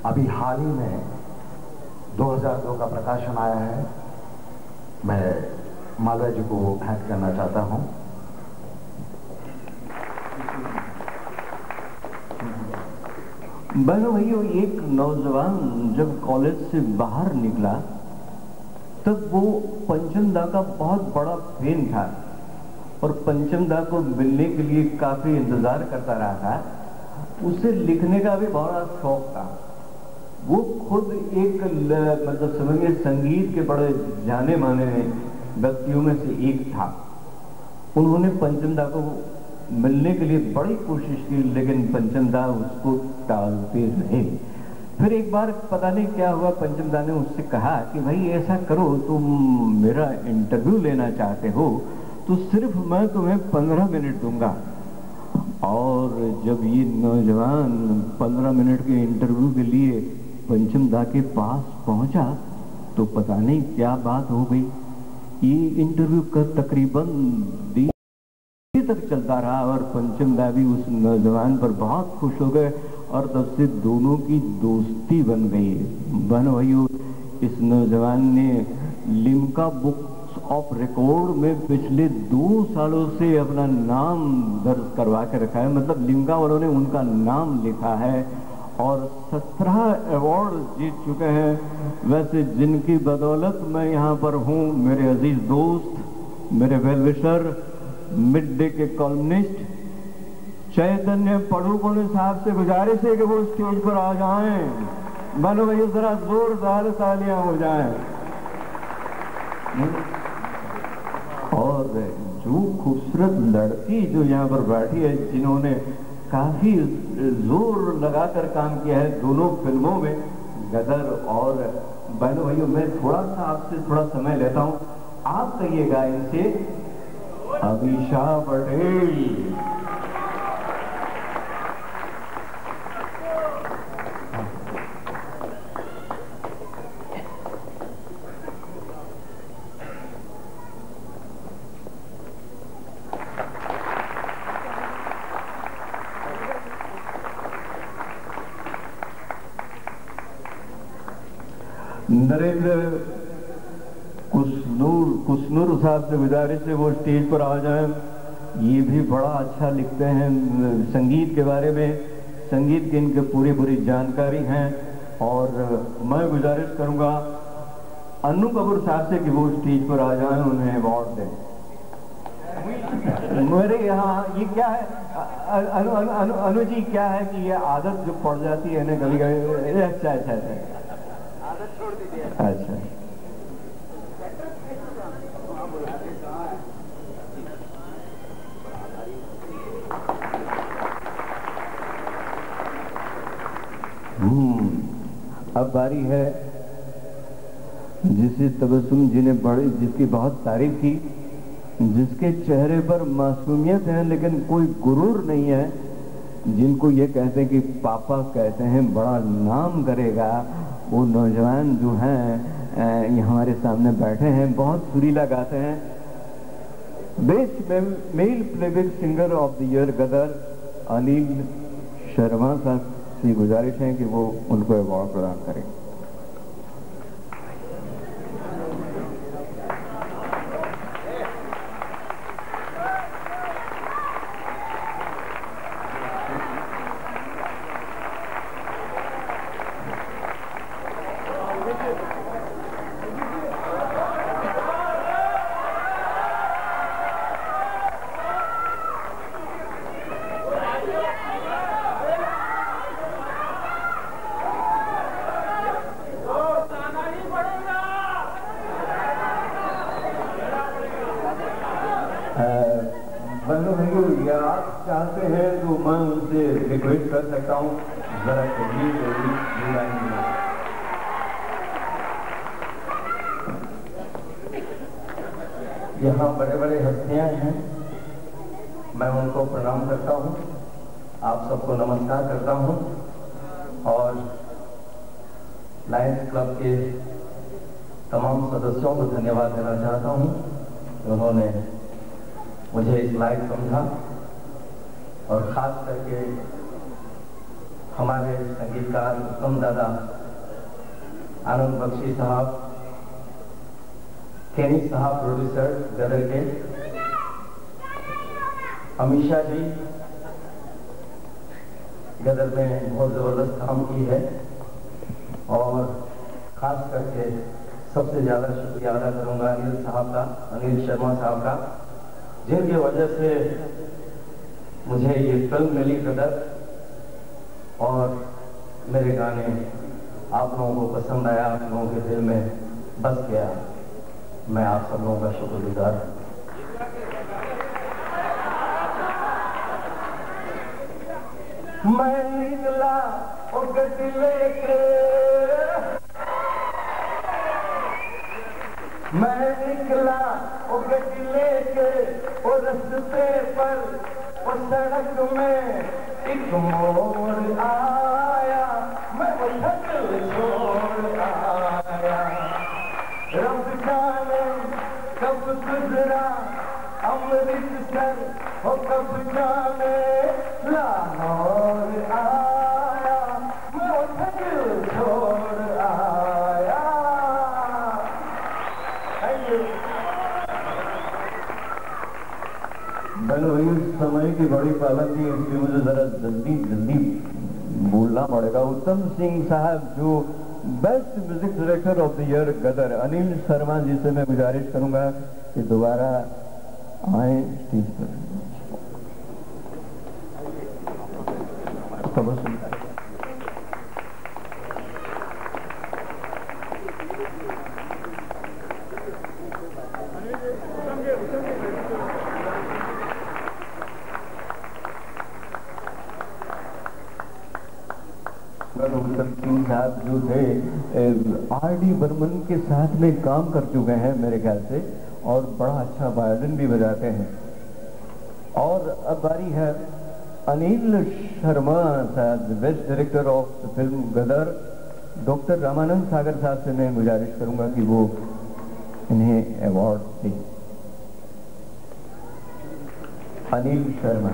अभी हाल ही में 2002 का प्रकाशन आया है, मैं मालवीय जी को भेंट करना चाहता हूँ। बहनों भाइयों, एक नौजवान जब कॉलेज से बाहर निकला तब वो पंचम दा का बहुत बड़ा फैन था और पंचम दा को मिलने के लिए काफी इंतजार करता रहा था। उसे लिखने का भी बड़ा शौक था। वो खुद एक मतलब समझिए संगीत के बड़े जाने माने व्यक्तियों में से एक था। उन्होंने पंचम दा को मिलने के लिए बड़ी कोशिश की, लेकिन पंचम दा उसको टालते रहे। फिर एक बार पता नहीं क्या हुआ, पंचम दा ने उससे कहा कि भाई ऐसा करो, तुम मेरा इंटरव्यू लेना चाहते हो तो सिर्फ मैं तुम्हें 15 मिनट दूंगा। और जब ये नौजवान 15 मिनट के इंटरव्यू के लिए पंचम दा के पास पहुंचा तो पता नहीं क्या बात हो गई। ये इंटरव्यू का तकरीबन दिन तक चलता रहा और पंचम दा भी उस नौजवान पर बहुत खुश हो गए और तब से दोनों की दोस्ती बन गई। बहनों भाइयों, इस नौजवान ने लिम्का बुक ऑफ रिकॉर्ड में पिछले 2 सालों से अपना नाम दर्ज करवा के रखा है, मतलब लिम्का वालों ने उनका नाम लिखा है और 17 अवार्ड जीत चुके हैं। वैसे जिनकी बदौलत मैं यहाँ पर हूँ, मेरे अजीज दोस्त, मेरे वेलविशर, मिड डे के कॉलमनिस्ट चैतन्य पड़ुकोने साहब से गुजारिश है कि वो स्टेज पर आ जाएं। बनो भाई जरा जोरदार तालियां हो जाएं। और जो खूबसूरत लड़की जो यहाँ पर बैठी है, जिन्होंने काफी जोर लगाकर काम किया है दोनों फिल्मों में, गदर और बहनों भाइयों, मैं थोड़ा सा आपसे थोड़ा समय लेता हूँ। आप कहिएगा इनसे, अमीषा पटेल। नरेंद्र कुसनूर साहब से गुजारिश है वो स्टेज पर आ जाएं। ये भी बड़ा अच्छा लिखते हैं संगीत के बारे में, संगीत की इनके पूरी जानकारी है। और मैं गुजारिश करूंगा अन्नू कपूर साहब से कि वो स्टेज पर आ जाएं, उन्हें अवार्ड दें। मेरे यहाँ ये क्या है अनु जी, क्या है कि ये आदत जो पड़ जाती है ना कभी-कभी। अच्छा अच्छा, अब बारी है जिसे तबस्सुम जी ने जिसकी बहुत तारीफ की, जिसके चेहरे पर मासूमियत है लेकिन कोई गुरूर नहीं है, जिनको ये कहते हैं कि पापा कहते हैं बड़ा नाम करेगा, वो नौजवान जो हैं ये हमारे सामने बैठे हैं, बहुत सुरीला गाते हैं। Best male playback singer of the year Gadar Anil Sharma साहब से गुजारिश है कि वो उनको अवार्ड प्रदान करें। आप चाहते हैं तो मैं उनसे रिक्वेस्ट कर सकता हूँ, जरा यहाँ बड़े हस्तियां हैं, मैं उनको प्रणाम करता हूँ, आप सबको नमस्कार करता हूँ और लायंस क्लब के तमाम सदस्यों को धन्यवाद देना चाहता हूँ, उन्होंने मुझे इस लायक समझा और खास करके हमारे संगीतकार उत्तम दादा आनंद बख्शी साहब, केनी साहब प्रोड्यूसर गदर के, अमीषा जी गदर में बहुत जबरदस्त काम की है और खास करके सबसे ज्यादा शुक्रिया अदा करूंगा अनिल साहब का, अनिल शर्मा साहब का, जिनकी वजह से मुझे ये फिल्म मिली गदर और मेरे गाने आप लोगों को पसंद आया, आप लोगों के दिल में बस गया। मैं आप सब लोगों का शुक्रगुजार हूं। मैं निकला लेके, मैं निकला लेके वो रस्ते पर, वो सड़क में एक मोड़ आया, मैं वो छोड़ आया। रब जाने कब गुजरा अमृतसर, हो कब जाने लाहौर आया, मैं वो छोड़ आया। Thank you. समय की बड़ी पाबंदी है, इसलिए मुझे जरा जल्दी बोलना पड़ेगा। उत्तम सिंह साहब जो best music director of the year Gadar, Anil Sharma ji से मैं गुजारिश करूंगा कि दोबारा आए स्टेज पर। उत्तम सिंह साहब जो थे आर.डी. बर्मन के साथ में काम कर चुके हैं मेरे ख्याल से, और बड़ा अच्छा वायलिन भी बजाते हैं। और अब बारी है अनिल शर्मा साहब, best director of film Gadar. Doctor Ramanand Sagar साहब से मैं गुजारिश करूंगा कि वो इन्हें अवार्ड दें। अनिल शर्मा।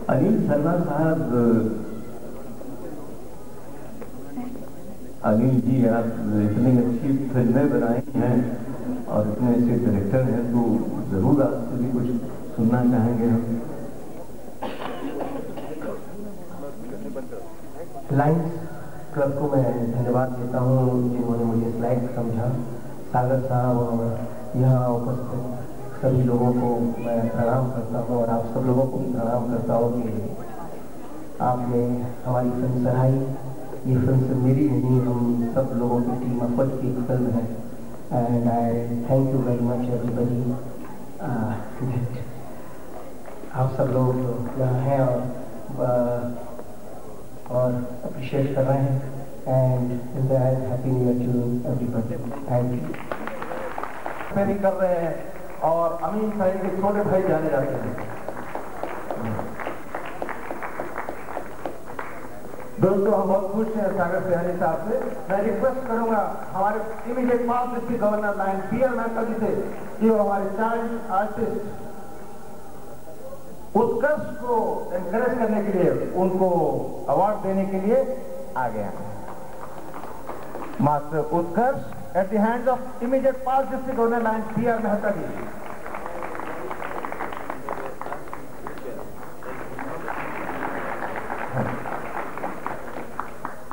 अनिल शर्मा साहब, अनिल जी आप इतनी अच्छी फिल्में बनाई हैं और इतने अच्छे डायरेक्टर हैं, तो जरूर आपसे भी कुछ सुनना चाहेंगे हम। लायंस क्लब को मैं धन्यवाद देता हूँ जिन्होंने मुझे स्लाइड समझा। सागर साहब और यहाँ उपस्थित सभी लोगों को मैं प्रणाम करता हूँ, और आप सब लोगों को भी प्रणाम करता हूँ कि आपने हमारी फिल्म सराही। ये फिल्म सिर्फ मेरी नहीं, हम सब लोगों की टीम एफर्ट की फिल्म है। And I thank you very much everybody. आप सब लोग यहाँ हैं और अप्रिशिएट कर रहे हैं। And happy new year to everybody. Thank you. नहीं कर रहे हैं और अमीन साहिब के छोटे भाई जाने जाते हैं। दोस्तों हम बहुत खुश हैं सागर सिहानी साहब से। मैं रिक्वेस्ट करूंगा हमारे immediate past district governor lion PL Mehta ji से कि वो हमारे चाइल्ड आर्टिस्ट उत्कर्ष को एनकरेज करने के लिए, उनको अवार्ड देने के लिए आगे आए। Master Utkarsh at the hands of immediate past district governor line P.R. Mehta ji.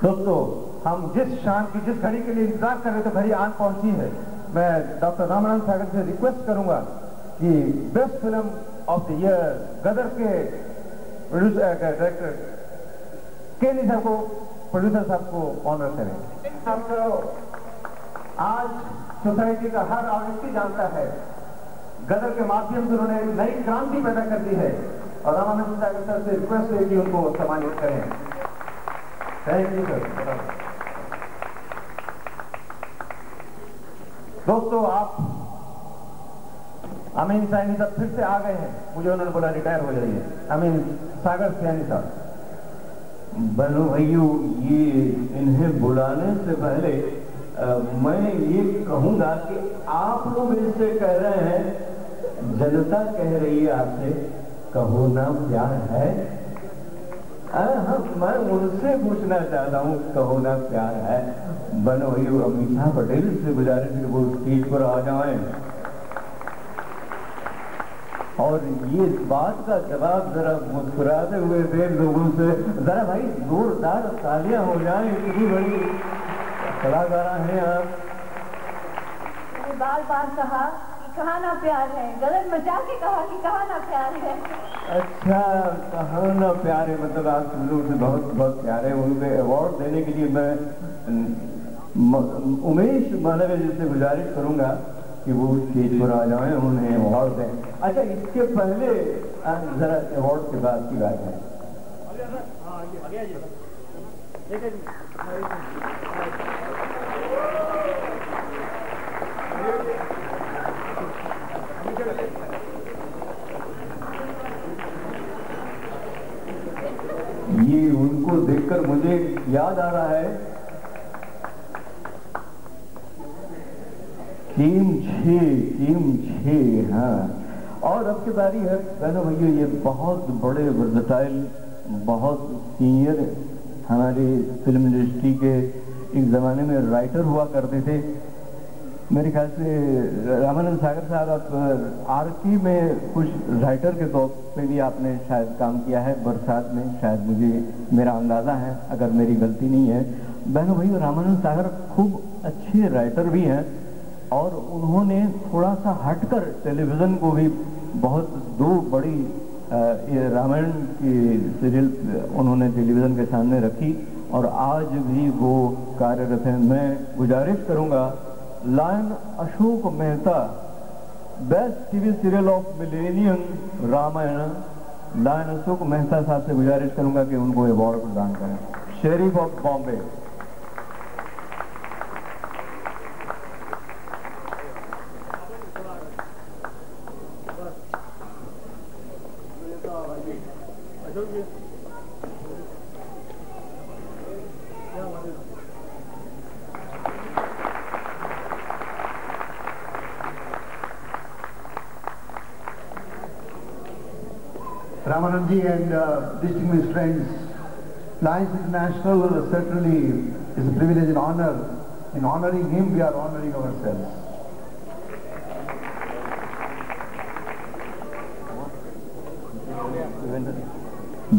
दोस्तों हम जिस शान की, जिस घड़ी के लिए इंतजार कर रहे थे, घड़ी आन पहुंची है। मैं डॉक्टर रामानंद सागर से रिक्वेस्ट करूंगा कि best film of the year Gadar के प्रोड्यूसर डायरेक्टर केनी साहब को, प्रोड्यूसर साहब को ऑनर करें। आज सोसाइटी का हर व्यक्ति जानता है गदर के माध्यम से उन्होंने नई क्रांति पैदा कर दी है, और रामानंद सागर सर से रिक्वेस्ट है कि उनको सम्मानित करें। Thank you sir. दोस्तों आप अमीन सैनी साहब फिर से आ गए हैं, मुझे उन्होंने बोला रिटायर हो जाइए। अमीन सागर सैनी साहब। बनो भाइयों, ये इन्हें बुलाने से पहले मैं ये कहूंगा कि आप लोग इससे कह रहे हैं, जनता कह रही है आपसे, कहो ना प्यार है। मैं उनसे पूछना चाहता हूँ, कहो ना प्यार है। बनो भाइयों, अमीषा पटेल से गुजारिश है वो स्टेज पर आ जाएं और ये बात का जवाब जरा मुस्कुराते हुए दे लोगों से। जरा भाई जोरदार तालियां हो जाएं, इतनी बड़ी कलाकार हैं आप। बार बार कहा कि कहा ना प्यार है, गलत मचा के कहा कि कहा ना प्यार है। अच्छा, कहा ना प्यार है, मतलब आप सब लोग से बहुत बहुत प्यारे। उनको अवार्ड देने के लिए मैं उमेश मालवीय जी से गुजारिश करूंगा कि वो स्टेज पर आ जाएं, उन्हें अवार्ड दें। अच्छा, इसके पहले जरा अवार्ड के बाद की बात है। ये उनको देखकर मुझे याद आ रहा है टीम 6, हाँ। और अब की बारी है बहनों भैया, ये बहुत बड़े वर्सेटाइल, बहुत सीनियर हमारे फिल्म इंडस्ट्री के एक ज़माने में राइटर हुआ करते थे। मेरे ख्याल से रामानंद सागर साहब, आप आरती में कुछ राइटर के तौर पे भी आपने शायद काम किया है, बरसात में, शायद मुझे मेरा अंदाज़ा है, अगर मेरी गलती नहीं है। बहनों भैया, रामानंद सागर खूब अच्छे राइटर भी हैं और उन्होंने थोड़ा सा हटकर टेलीविज़न को भी बहुत दो बड़ी रामायण की सीरियल उन्होंने टेलीविज़न के सामने रखी और आज भी वो कार्यरत हैं। मैं गुजारिश करूंगा lion Ashok Mehta, best TV serial of millennium Ramayan, lion Ashok Mehta साहब से गुजारिश करूंगा कि उनको अवार्ड प्रदान करें। Sheriff of Bombay. Ramanandji and distinguished friends, Lions International certainly is a privilege and honor. In honoring him, we are honoring ourselves.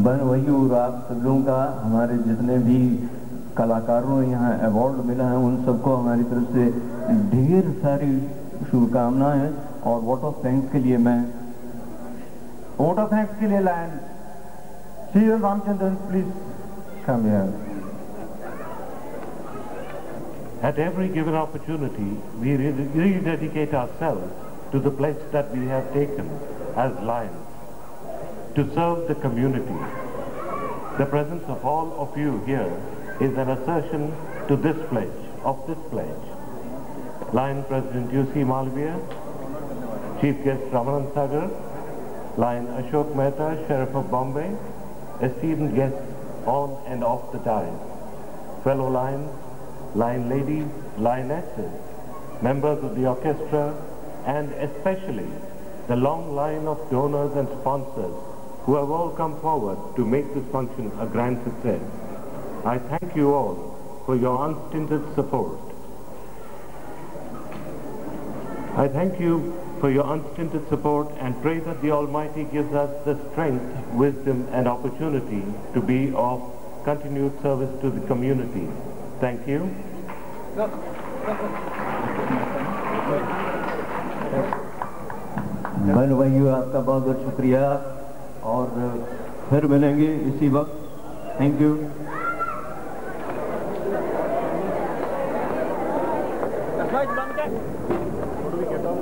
बन वही और आप सब लोगों का, हमारे जितने भी कलाकारों यहाँ अवार्ड मिला है उन सबको हमारी तरफ से ढेर सारी शुभकामनाएं और वोट ऑफ थैंक्स के लिए मैं वोट ऑफ थैंक्स के लिए line Shri Ramachandran please come here. At every given opportunity, we rededicate ourselves to the pledge that we have taken as Lions, to serve the community. The presence of all of you here is an assertion to this pledge, Lion President U.C. Malviya, Chief Guest Ramanand Sagar, Lion Ashok Mehta, Sheriff of Bombay, esteemed guests on and off the dais, fellow Lions, Lion ladies, Lionesses, members of the orchestra, and especially the long line of donors and sponsors who have all come forward to make this function a grand success. I thank you all for your unstinted support. I thank you for your unstinted support and pray that the Almighty gives us the strength, wisdom and opportunity to be of continued service to the community. Thank you. बन भाइयों, आपका बहुत बहुत शुक्रिया और फिर मिलेंगे इसी वक्त। Thank you. What do we get off?